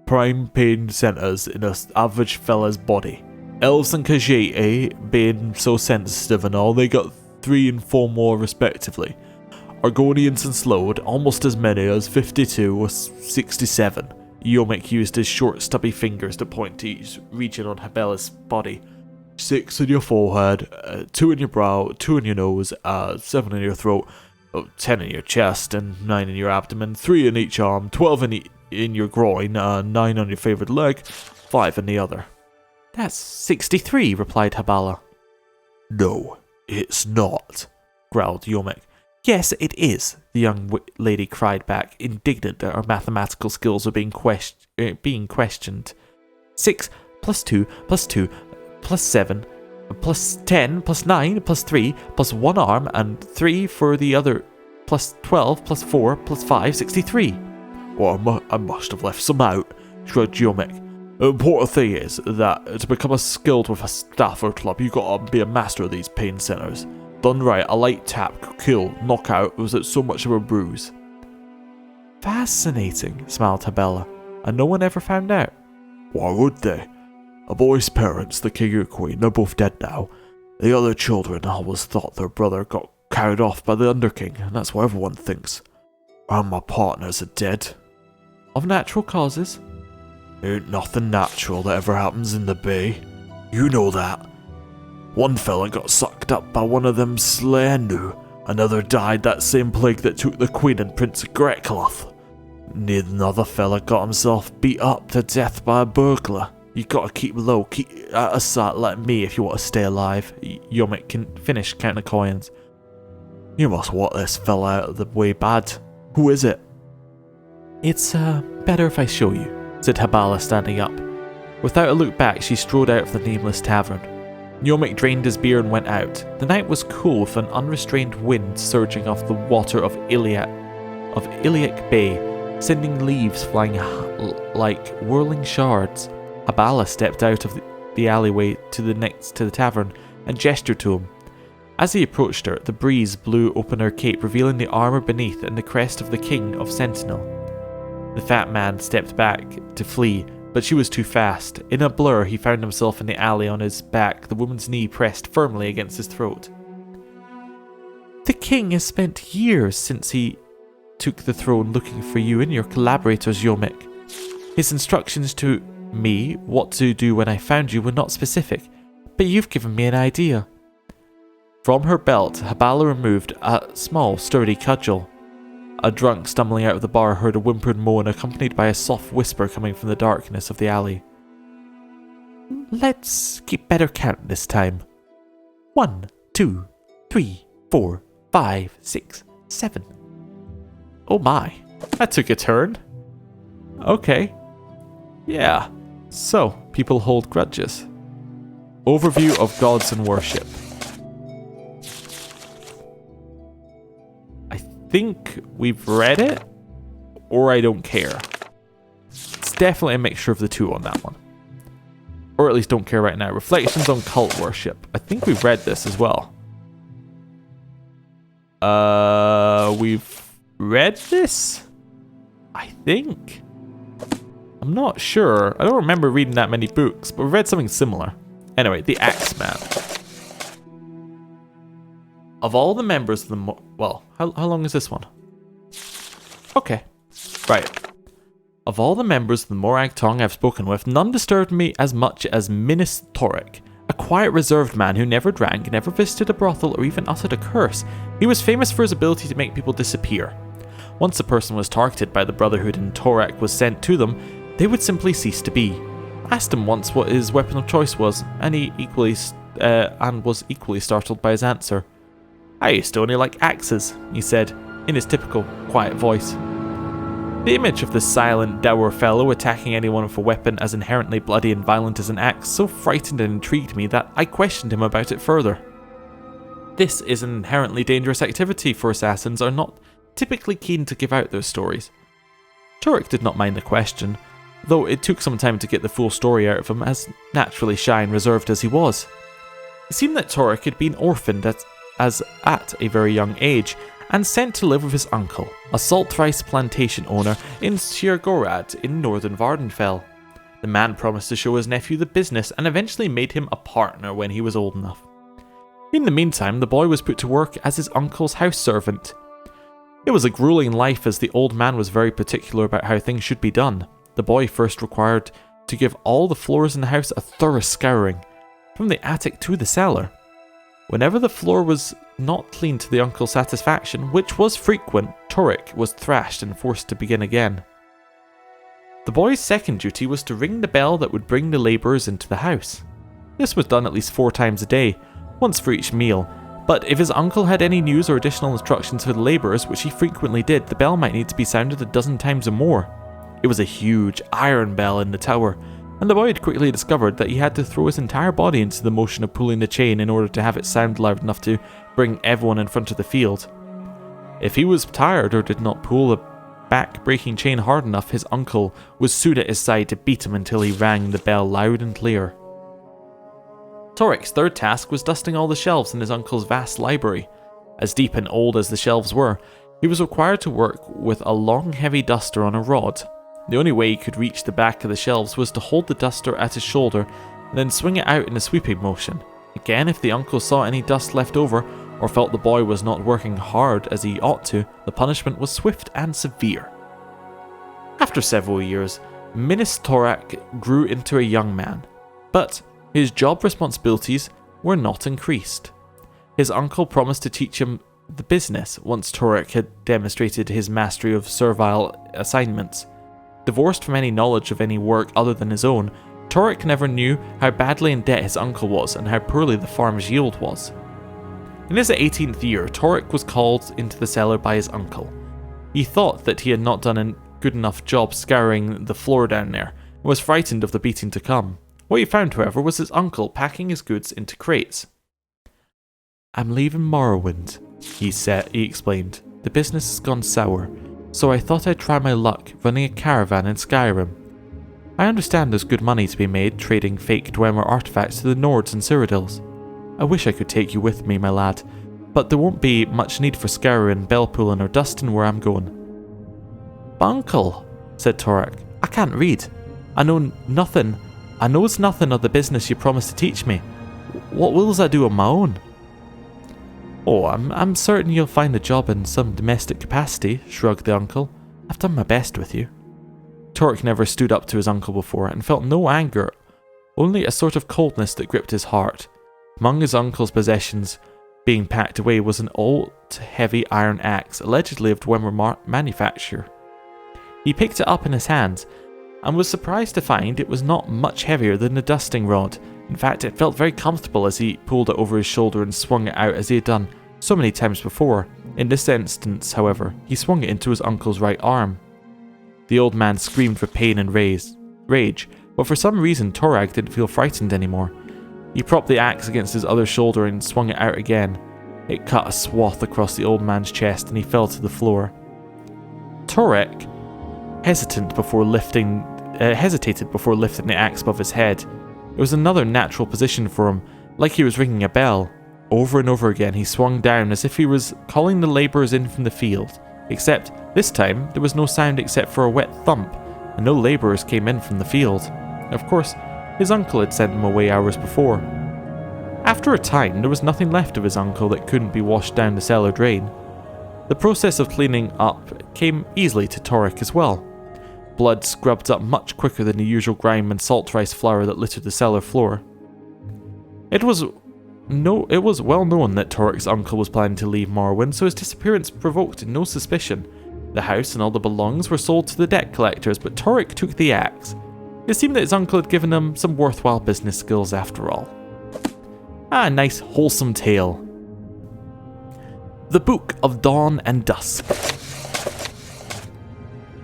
prime pain centres in an average fella's body. Elves and Khajiit being so sensitive and all, they got 3 and 4 more respectively. Argonians and Slowed, almost as many as 52 or 67. Yomek used his short stubby fingers to point to each region on Habala's body. 6 in your forehead, 2 in your brow, 2 in your nose, 7 in your throat, 10 in your chest, and 9 in your abdomen, 3 in each arm, 12 in in your groin, 9 on your favourite leg, 5 in the other. That's 63, replied Habala. No, it's not, growled Yomek. Yes, it is, the young lady cried back, indignant that her mathematical skills were being questioned. 6 plus 2 plus 2 plus 7 plus 10 plus 9 plus 3 plus 1 arm and 3 for the other plus 12 plus 4 plus 5, 63. Well, I must have left some out, shrugged Yomek. The important thing is that to become a skilled with a Stafford club, you gotta be a master of these pain centers. Done right, a light tap, kill, knockout was it so much of a bruise. Fascinating, smiled Habella. And no one ever found out. Why would they? A boy's parents, the king and queen, they're both dead now. The other children always thought their brother got carried off by the underking, and that's what everyone thinks. And my partners are dead. Of natural causes? Ain't nothing natural that ever happens in the bay. You know that. One fella got sucked up by one of them Slendu. Another died that same plague that took the queen and Prince Gretloth. Another fella got himself beat up to death by a burglar. You gotta keep low, keep out of sight like me if you want to stay alive. Yomek can finish counting coins. You must want this fella out of the way bad. Who is it? It's better if I show you, said Habala, standing up. Without a look back, she strode out of the nameless tavern. Yomek drained his beer and went out. The night was cool with an unrestrained wind surging off the water of Iliac Bay, sending leaves flying like whirling shards. Habala stepped out of the alleyway to the tavern and gestured to him. As he approached her, the breeze blew open her cape, revealing the armour beneath and the crest of the King of Sentinel. The fat man stepped back to flee, but she was too fast. In a blur, he found himself in the alley on his back, the woman's knee pressed firmly against his throat. The king has spent years since he took the throne looking for you and your collaborators, Yomek. His instructions to me what to do when I found you were not specific, but you've given me an idea. From her belt, Habala removed a small, sturdy cudgel. A drunk stumbling out of the bar heard a whimpered moan accompanied by a soft whisper coming from the darkness of the alley. Let's keep better count this time. 1, 2, 3, 4, 5, 6, 7. Oh my, that took a turn. Okay. Yeah, so people hold grudges. Overview of gods and worship. I think we've read it, or I don't care. It's definitely a mixture of the two on that one. Or at least don't care right now. Reflections on cult worship. I think we've read this as well. We've read this? I think. I'm not sure. I don't remember reading that many books, but we read something similar. Anyway, the Axeman. Of all the members of the... Well, how long is this one? Okay. Right. Of all the members of the Morag Tongue I've spoken with, none disturbed me as much as Minas Torek. A quiet, reserved man who never drank, never visited a brothel, or even uttered a curse. He was famous for his ability to make people disappear. Once a person was targeted by the Brotherhood and Torek was sent to them, they would simply cease to be. I asked him once what his weapon of choice was, and was equally startled by his answer. I used to only like axes, he said, in his typical, quiet voice. The image of the silent, dour fellow attacking anyone with a weapon as inherently bloody and violent as an axe so frightened and intrigued me that I questioned him about it further. This is an inherently dangerous activity, for assassins are not typically keen to give out their stories. Turek did not mind the question, though it took some time to get the full story out of him, as naturally shy and reserved as he was. It seemed that Turek had been orphaned at a very young age, and sent to live with his uncle, a salt rice plantation owner in Siergorad in northern Vardenfell. The man promised to show his nephew the business and eventually made him a partner when he was old enough. In the meantime, the boy was put to work as his uncle's house servant. It was a grueling life, as the old man was very particular about how things should be done. The boy first required to give all the floors in the house a thorough scouring, from the attic to the cellar. Whenever the floor was not clean to the uncle's satisfaction, which was frequent, Turek was thrashed and forced to begin again. The boy's second duty was to ring the bell that would bring the labourers into the house. This was done at least 4 times a day, once for each meal, but if his uncle had any news or additional instructions for the labourers, which he frequently did, the bell might need to be sounded a dozen times or more. It was a huge iron bell in the tower, and the boy had quickly discovered that he had to throw his entire body into the motion of pulling the chain in order to have it sound loud enough to bring everyone in front of the field. If he was tired or did not pull the back-breaking chain hard enough, his uncle was soon at his side to beat him until he rang the bell loud and clear. Torik's third task was dusting all the shelves in his uncle's vast library. As deep and old as the shelves were, he was required to work with a long heavy duster on a rod. The only way he could reach the back of the shelves was to hold the duster at his shoulder and then swing it out in a sweeping motion. Again, if the uncle saw any dust left over, or felt the boy was not working hard as he ought to, the punishment was swift and severe. After several years, Minas Torak grew into a young man, but his job responsibilities were not increased. His uncle promised to teach him the business once Torak had demonstrated his mastery of servile assignments. Divorced from any knowledge of any work other than his own, Torak never knew how badly in debt his uncle was and how poorly the farm's yield was. In his 18th year, Torak was called into the cellar by his uncle. He thought that he had not done a good enough job scouring the floor down there, and was frightened of the beating to come. What he found, however, was his uncle packing his goods into crates. "I'm leaving Morrowind," he explained. "The business has gone sour, so I thought I'd try my luck running a caravan in Skyrim. I understand there's good money to be made trading fake Dwemer artifacts to the Nords and Cyrodiils. I wish I could take you with me, my lad, but there won't be much need for scouring, bell pulling, or dusting where I'm going." "But uncle," said Torak, "I can't read. I knows nothing of the business you promised to teach me. What wills I do on my own?" "Oh, I'm certain you'll find a job in some domestic capacity," shrugged the uncle. "I've done my best with you." Torak never stood up to his uncle before and felt no anger, only a sort of coldness that gripped his heart. Among his uncle's possessions being packed away was an old, heavy iron axe, allegedly of Dwemer manufacture. He picked it up in his hands, and was surprised to find it was not much heavier than a dusting rod. In fact, it felt very comfortable as he pulled it over his shoulder and swung it out as he had done so many times before. In this instance, however, he swung it into his uncle's right arm. The old man screamed with pain and rage, but for some reason Torak didn't feel frightened anymore. He propped the axe against his other shoulder and swung it out again. It cut a swath across the old man's chest and he fell to the floor. Torak hesitated before lifting the axe above his head. It was another natural position for him, like he was ringing a bell. Over and over again he swung down as if he was calling the labourers in from the field, except this time there was no sound except for a wet thump, and no labourers came in from the field. Of course, his uncle had sent them away hours before. After a time, there was nothing left of his uncle that couldn't be washed down the cellar drain. The process of cleaning up came easily to Torak as well. Blood scrubbed up much quicker than the usual grime and salt rice flour that littered the cellar floor. It was well known that Torak's uncle was planning to leave Morrowind, so his disappearance provoked no suspicion. The house and all the belongings were sold to the debt collectors, but Torak took the axe. It seemed that his uncle had given him some worthwhile business skills after all. A nice wholesome tale. The Book of Dawn and Dusk.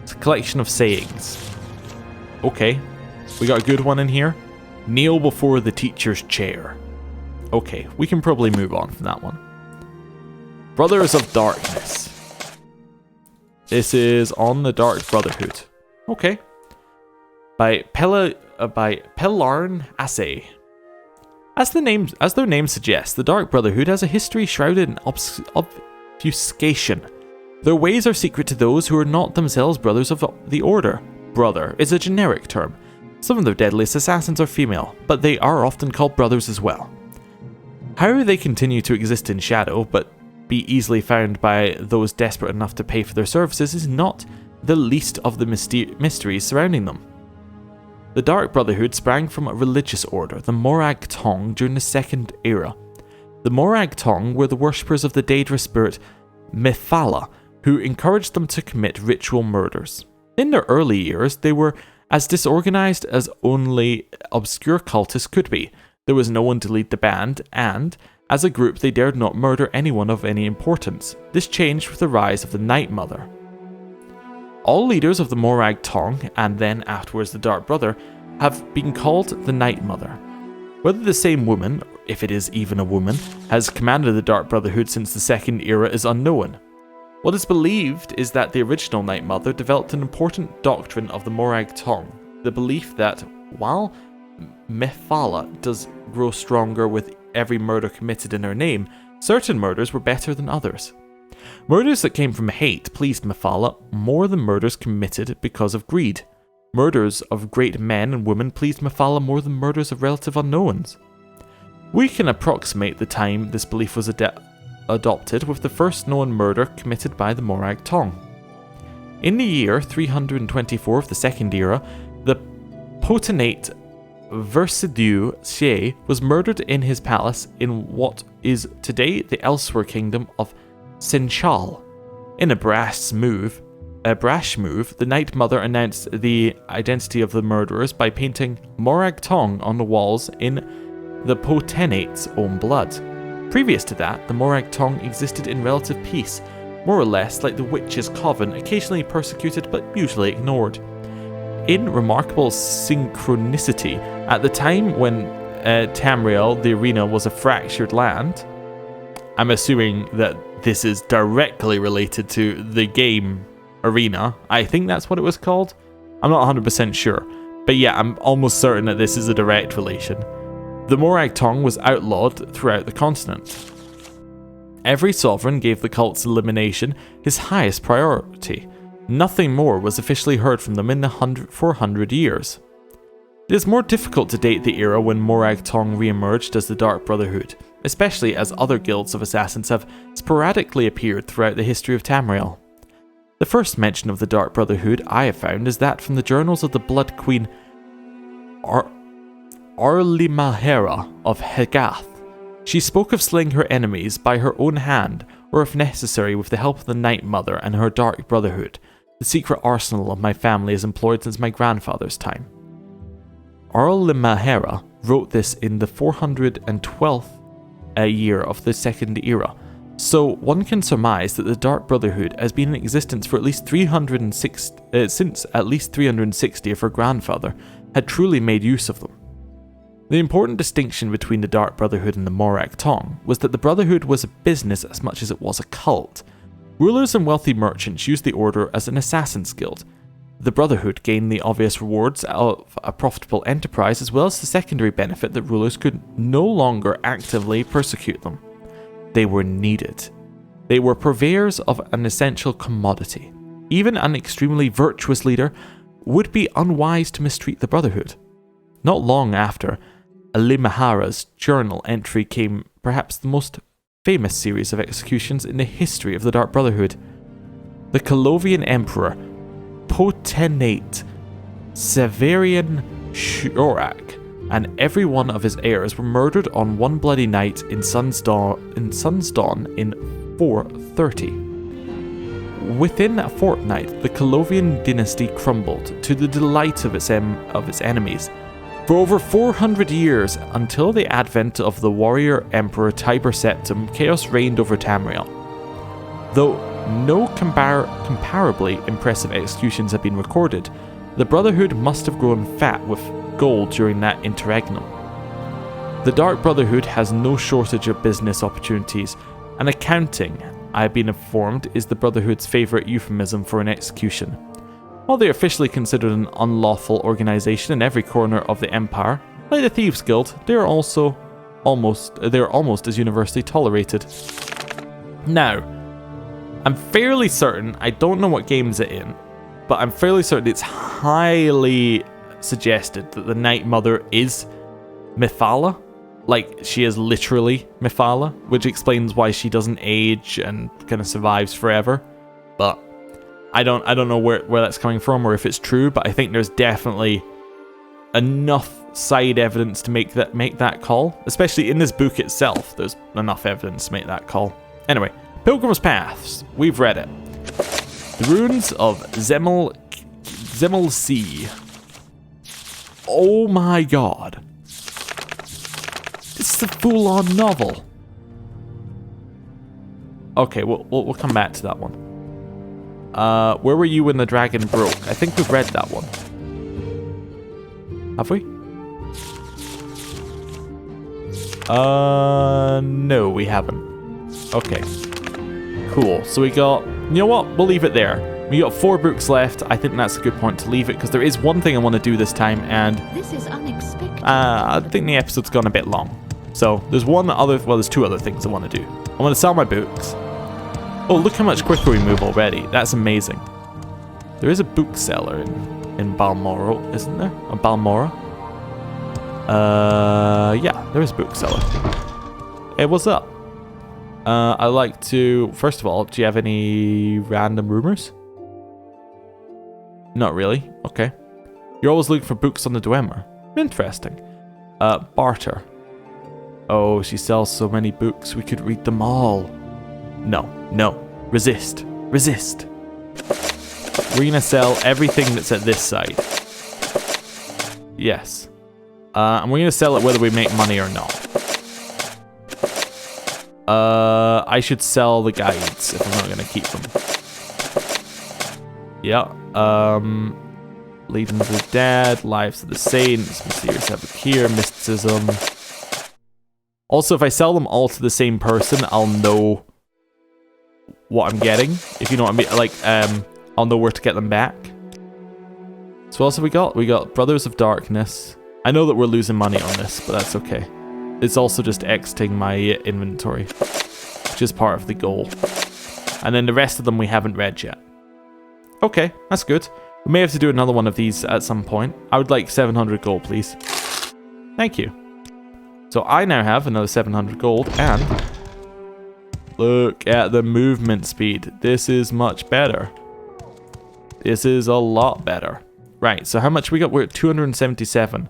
It's a collection of sayings. Okay, we got a good one in here. Kneel before the teacher's chair. Okay, we can probably move on from that one. Brothers of Darkness. This is on the Dark Brotherhood. Okay. By Pelarn Assay. As their name suggests, the Dark Brotherhood has a history shrouded in obfuscation. Their ways are secret to those who are not themselves brothers of the Order. Brother is a generic term. Some of their deadliest assassins are female, but they are often called brothers as well. How they continue to exist in shadow, but be easily found by those desperate enough to pay for their services, is not the least of the mysteries surrounding them. The Dark Brotherhood sprang from a religious order, the Morag Tong, during the Second Era. The Morag Tong were the worshippers of the Daedra spirit Mephala, who encouraged them to commit ritual murders. In their early years, they were As disorganized as only obscure cultists could be, there was no one to lead the band, and, as a group, they dared not murder anyone of any importance. This changed with the rise of the Night Mother. All leaders of the Morag Tong, and then afterwards the Dark Brother, have been called the Night Mother. Whether the same woman, if it is even a woman, has commanded the Dark Brotherhood since the Second Era is unknown. What is believed is that the original Night Mother developed an important doctrine of the Morag Tong, the belief that, while Mephala does grow stronger with every murder committed in her name, certain murders were better than others. Murders that came from hate pleased Mephala more than murders committed because of greed. Murders of great men and women pleased Mephala more than murders of relative unknowns. We can approximate the time this belief was adopted with the first known murder committed by the Morag Tong. In the year 324 of the Second Era, the potentate Versidiu Xie was murdered in his palace in what is today the Elsewhere kingdom of Sinchal. In a brash move, the Night Mother announced the identity of the murderers by painting Morag Tong on the walls in the potentate's own blood. Previous to that, the Morag Tong existed in relative peace, more or less like the Witches' Coven, occasionally persecuted but usually ignored. In remarkable synchronicity, at the time when Tamriel, the arena, was a fractured land, I'm assuming that this is directly related to the game Arena. I think that's what it was called. I'm not 100% sure. But yeah, I'm almost certain that this is a direct relation. The Morag Tong was outlawed throughout the continent. Every sovereign gave the cult's elimination his highest priority. Nothing more was officially heard from them in the 400 years. It is more difficult to date the era when Morag Tong re-emerged as the Dark Brotherhood, especially as other guilds of assassins have sporadically appeared throughout the history of Tamriel. The first mention of the Dark Brotherhood I have found is that from the journals of the Blood Queen Arlimahera of Hegath. She spoke of slaying her enemies by her own hand, or if necessary with the help of the Night Mother and her Dark Brotherhood, the secret arsenal of my family is employed since my grandfather's time. Arlimahera wrote this in the 412th year of the Second Era, so one can surmise that the Dark Brotherhood has been in existence for at least 360 since at least 360 if her grandfather had truly made use of them. The important distinction between the Dark Brotherhood and the Morag Tong was that the Brotherhood was a business as much as it was a cult. Rulers and wealthy merchants used the order as an assassin's guild. The Brotherhood gained the obvious rewards of a profitable enterprise as well as the secondary benefit that rulers could no longer actively persecute them. They were needed. They were purveyors of an essential commodity. Even an extremely virtuous leader would be unwise to mistreat the Brotherhood. Not long after, Alimahara's journal entry came perhaps the most famous series of executions in the history of the Dark Brotherhood. The Calovian Emperor, Potentate Severian Shorak, and every one of his heirs were murdered on one bloody night in Sun's Dawn in 430. Within a fortnight, the Calovian dynasty crumbled, to the delight of its enemies. For over 400 years, until the advent of the warrior emperor Tiber Septim, chaos reigned over Tamriel. Though no comparably impressive executions have been recorded, the Brotherhood must have grown fat with gold during that interregnum. The Dark Brotherhood has no shortage of business opportunities, and accounting, I have been informed, is the Brotherhood's favourite euphemism for an execution. While they are officially considered an unlawful organisation in every corner of the Empire, like the Thieves Guild, they are almost as universally tolerated. Now, I'm fairly certain, I don't know what games it's in, but I'm fairly certain it's highly suggested that the Night Mother is Mephala. Like, she is literally Mephala, which explains why she doesn't age and kind of survives forever. But I don't know where that's coming from or if it's true, but I think there's definitely enough side evidence to make that call. Especially in this book itself, there's enough evidence to make that call. Anyway, Pilgrim's Paths, we've read it. The ruins of Zemel Sea. Oh my god. This is a full-on novel. Okay, we'll come back to that one. Where were you when the dragon broke? I think we've read that one. Have we? No, we haven't. Okay. Cool. So we got... You know what? We'll leave it there. We got 4 books left. I think that's a good point to leave it, because there is one thing I want to do this time, and... This is unexpected. I think the episode's gone a bit long. So, there's there's 2 other things I want to do. I want to sell my books. Oh, look how much quicker we move already. That's amazing. There is a bookseller in Balmoral, isn't there? Balmora? Yeah, there is a bookseller. Hey, what's up? I'd like to... First of all, do you have any random rumors? Not really. Okay. You're always looking for books on the Dwemer. Interesting. Barter. Oh, she sells so many books, we could read them all. No. Resist. Resist. We're gonna sell everything that's at this side. Yes. And we're gonna sell it whether we make money or not. I should sell the guides if I'm not gonna keep them. Yeah. Legions of the Dead, Lives of the Saints, Mysterious Epic here, Mysticism. Also, if I sell them all to the same person, I'll know what I'm getting. If you know what I mean, like, I'll know where to get them back. So what else have we got? We got Brothers of Darkness. I know that we're losing money on this, but that's okay. It's also just exiting my inventory, which is part of the goal. And then the rest of them we haven't read yet. Okay, that's good. We may have to do another one of these at some point. I would like 700 gold, please. Thank you. So I now have another 700 gold, and look at the movement speed. This is much better. This is a lot better. Right, so how much we got? We're at 277.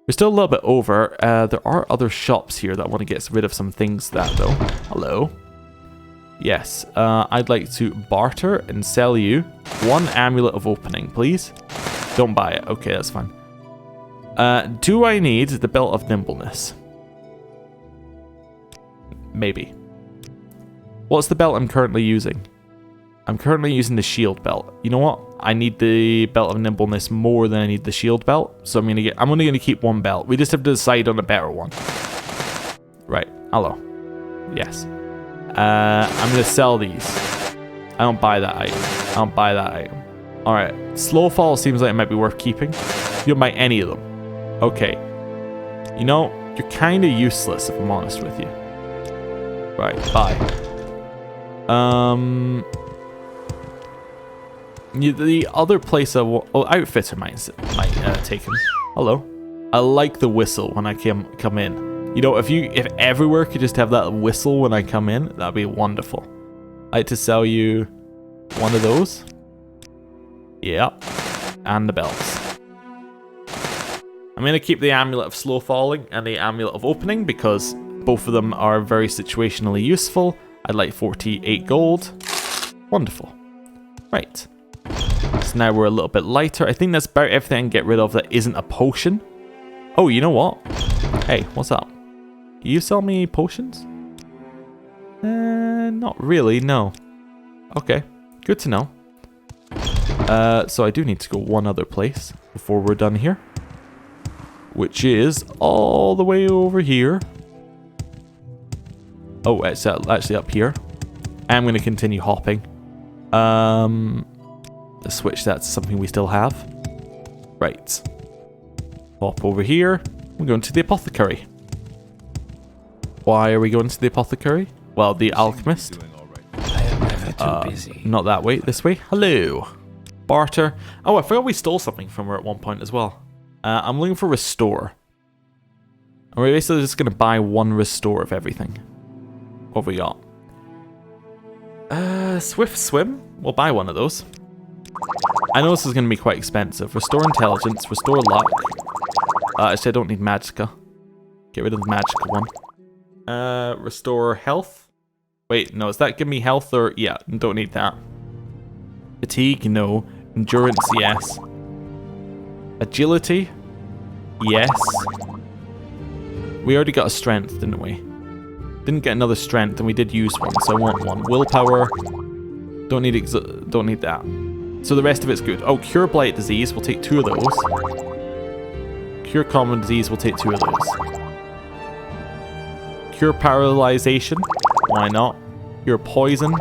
We're still a little bit over. There are other shops here that want to get rid of some things that, though. Hello. Yes, I'd like to barter and sell you 1 amulet of opening, please. Don't buy it. Okay, that's fine. Do I need the belt of nimbleness? Maybe. What's the belt I'm currently using? I'm currently using the shield belt. You know what? I need the belt of nimbleness more than I need the shield belt, so I'm only gonna keep 1 belt. We just have to decide on a better one. Right. Hello. Yes. I'm gonna sell these. I don't buy that item. Alright. Slowfall seems like it might be worth keeping. You don't buy any of them. Okay. You know, you're kind of useless if I'm honest with you. Right, bye. The other place Outfitter might take him. Hello. I like the whistle when I come in. You know, if everywhere could just have that whistle when I come in, that'd be wonderful. I'd like to sell you 1 of those. Yeah. And the belts. I'm going to keep the Amulet of Slow Falling and the Amulet of Opening because both of them are very situationally useful. I'd like 48 gold. Wonderful. Right. So now we're a little bit lighter. I think that's about everything I can get rid of that isn't a potion. Oh, you know what? Hey, what's up? You sell me potions? Not really, no. Okay, good to know. So I do need to go one other place before we're done here. Which is all the way over here. Oh, it's actually up here. I'm going to continue hopping. Let's switch that to something we still have. Right. Hop over here. We're going to the apothecary. Why are we going to the apothecary? Well, the alchemist. I am never too busy. Not that way, this way. Hello. Barter. Oh, I forgot we stole something from her at one point as well. I'm looking for restore. And we're basically just going to buy 1 restore of everything. What have we got? Swift swim. We'll buy 1 of those. I know this is going to be quite expensive. Restore intelligence, restore luck. Actually, I don't need magicka. Get rid of the magicka one. Restore health. Wait, no, does that give me health or... Yeah, don't need that. Fatigue, no. Endurance, yes. Agility. Yes. We already got a strength, didn't we? Didn't get another strength, and we did use one, so I want one. Willpower. Don't need that. So the rest of it's good. Oh, cure blight disease. We'll take 2 of those. Cure common disease. We'll take 2 of those. Cure paralyzation. Why not? Cure poison.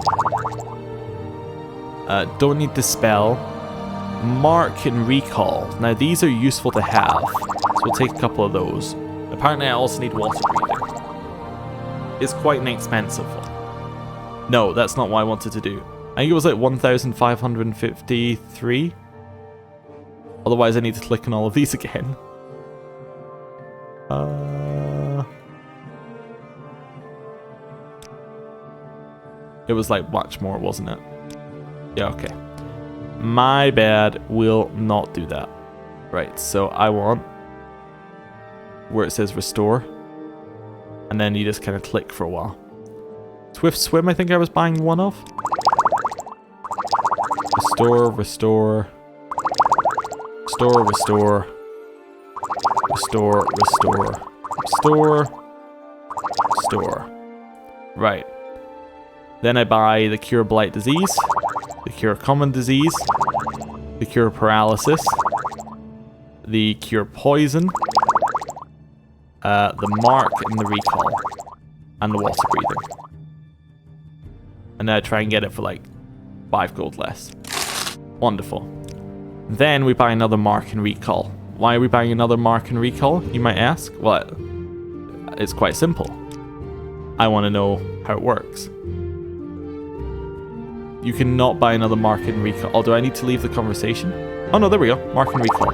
Don't need dispel. Mark and recall. Now these are useful to have, so we'll take a couple of those. Apparently I also need water breathing. It's quite an expensive one. No, that's not what I wanted to do. I think it was like 1,553. Otherwise I need to click on all of these again. It was like much more, wasn't it? Yeah, okay. My bad, will not do that. Right, so I want where it says restore. And then you just kind of click for a while. Swift Swim, I think I was buying one of. Restore, restore. Restore, restore. Restore, restore. Restore. Restore. Right. Then I buy the Cure Blight Disease, the Cure Common Disease, the Cure Paralysis, the Cure Poison, the Mark and the Recall, and the Water Breathing. And then I try and get it for like 5 gold less. Wonderful. Then we buy another Mark and Recall. Why are we buying another Mark and Recall, you might ask? Well, it's quite simple. I want to know how it works. You cannot buy another Mark and Recall. Oh, do I need to leave the conversation? Oh no, there we go. Mark and Recall.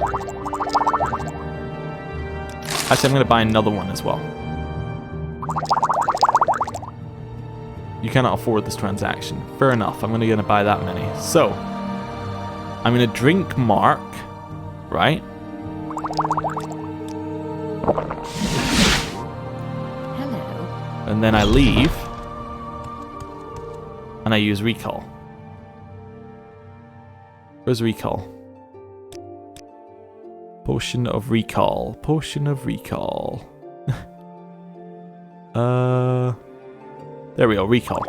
Actually, I'm going to buy another one as well. You cannot afford this transaction. Fair enough. I'm going to buy that many. So, I'm going to drink Mark, right? Hello. And then I leave. And I use Recall. Where's Recall? Potion of Recall. Potion of Recall. There we go, Recall.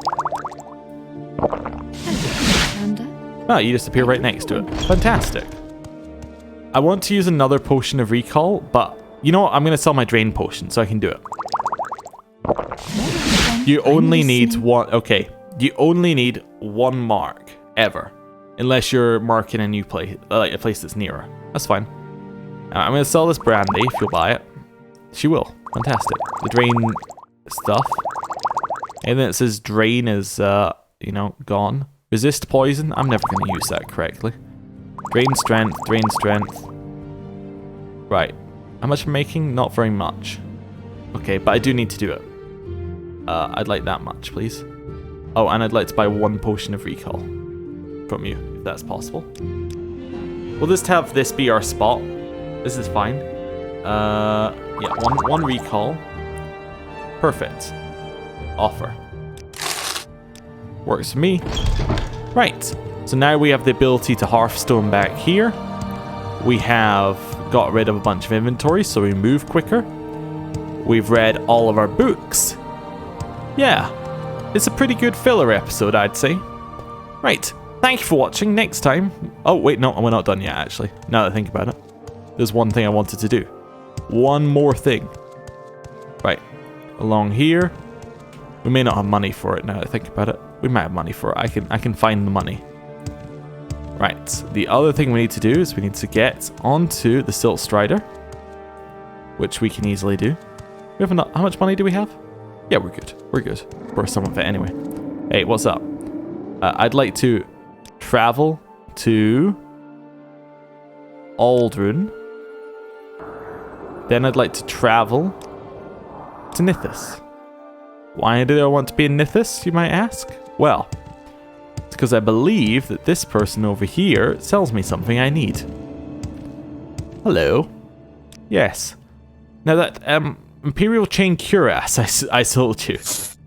Oh, you just appear right next to it. Fantastic. I want to use another Potion of Recall, but you know what? I'm going to sell my Drain Potion so I can do it. You only need one... Okay. You only need one mark, ever. Unless you're marking a new place, like a place that's nearer. That's fine. I'm going to sell this brandy if you'll buy it. She will. Fantastic. The drain stuff. And then it says drain is, you know, gone. Resist poison. I'm never going to use that correctly. Drain strength, drain strength. Right. How much am I making? Not very much. Okay, but I do need to do it. I'd like that much, please. Oh, and I'd like to buy 1 potion of recall from you, if that's possible. We'll just have this be our spot. This is fine. Yeah, one recall. Perfect. Offer. Works for me. Right. So now we have the ability to Hearthstone back here. We have got rid of a bunch of inventory, so we move quicker. We've read all of our books. Yeah. It's a pretty good filler episode, I'd say. Right. Thank you for watching. Next time... Oh, wait, no, we're not done yet, actually. Now that I think about it. There's one thing I wanted to do. One more thing. Right. Along here. We may not have money for it now that I think about it. We might have money for it. I can find the money. Right. The other thing we need to do is we need to get onto the Silt Strider. Which we can easily do. We have enough. How much money do we have? Yeah, we're good. We're good. For some of it anyway. Hey, what's up? I'd like to travel to Aldrun. Then I'd like to travel to Nithis. Why do I want to be in Nithis, you might ask? Well, it's because I believe that this person over here sells me something I need. Hello. Yes. Now that Imperial Chain Cuirass I sold you.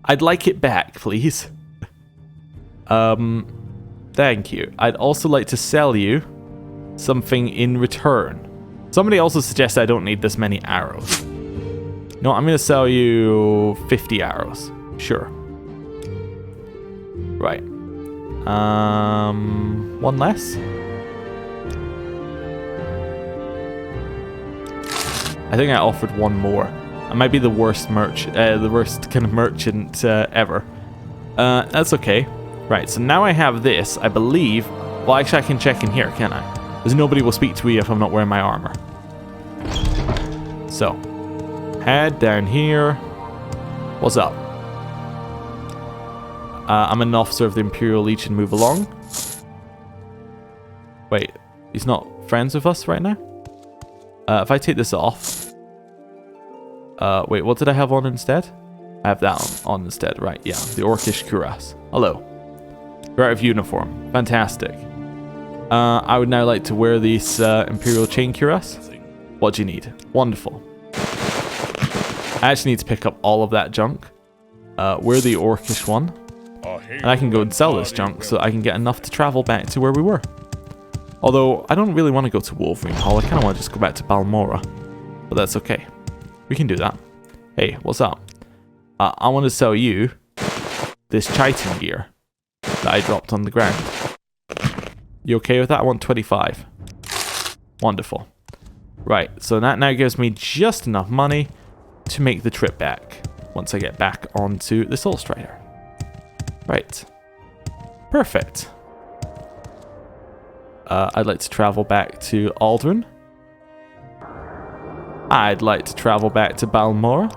I'd like it back, please. Thank you. I'd also like to sell you something in return. Somebody also suggests I don't need this many arrows. No, I'm going to sell you 50 arrows. Sure. Right. One less. I think I offered one more. I might be the worst the worst kind of merchant ever. That's okay. Right, so now I have this, I believe. Well, actually, I can check in here, can't I? Because nobody will speak to me if I'm not wearing my armor. So, head down here. What's up? I'm an officer of the Imperial Legion. Move along. Wait, he's not friends with us right now? If I take this off... wait, what did I have on instead? I have that on instead, right, yeah. The Orcish cuirass. Hello. You're out of uniform. Fantastic. I would now like to wear this Imperial chain cuirass. What do you need? Wonderful. I actually need to pick up all of that junk. Wear the Orcish one. And I can go and sell this junk so I can get enough to travel back to where we were. Although, I don't really want to go to Wolverine Hall. I kind of want to just go back to Balmora. But that's okay. We can do that. Hey, what's up? I want to sell you this chitin gear that I dropped on the ground. You okay with that? I want 25. Wonderful. Right, so that now gives me just enough money to make the trip back once I get back onto the Soul Strider. Right. Perfect. I'd like to travel back to Aldrin. I'd like to travel back to Balmora.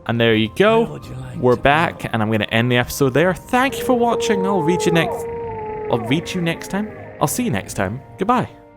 And there you go. We're back, and I'm going to end the episode there. Thank you for watching. I'll reach you next time. I'll see you next time. Goodbye.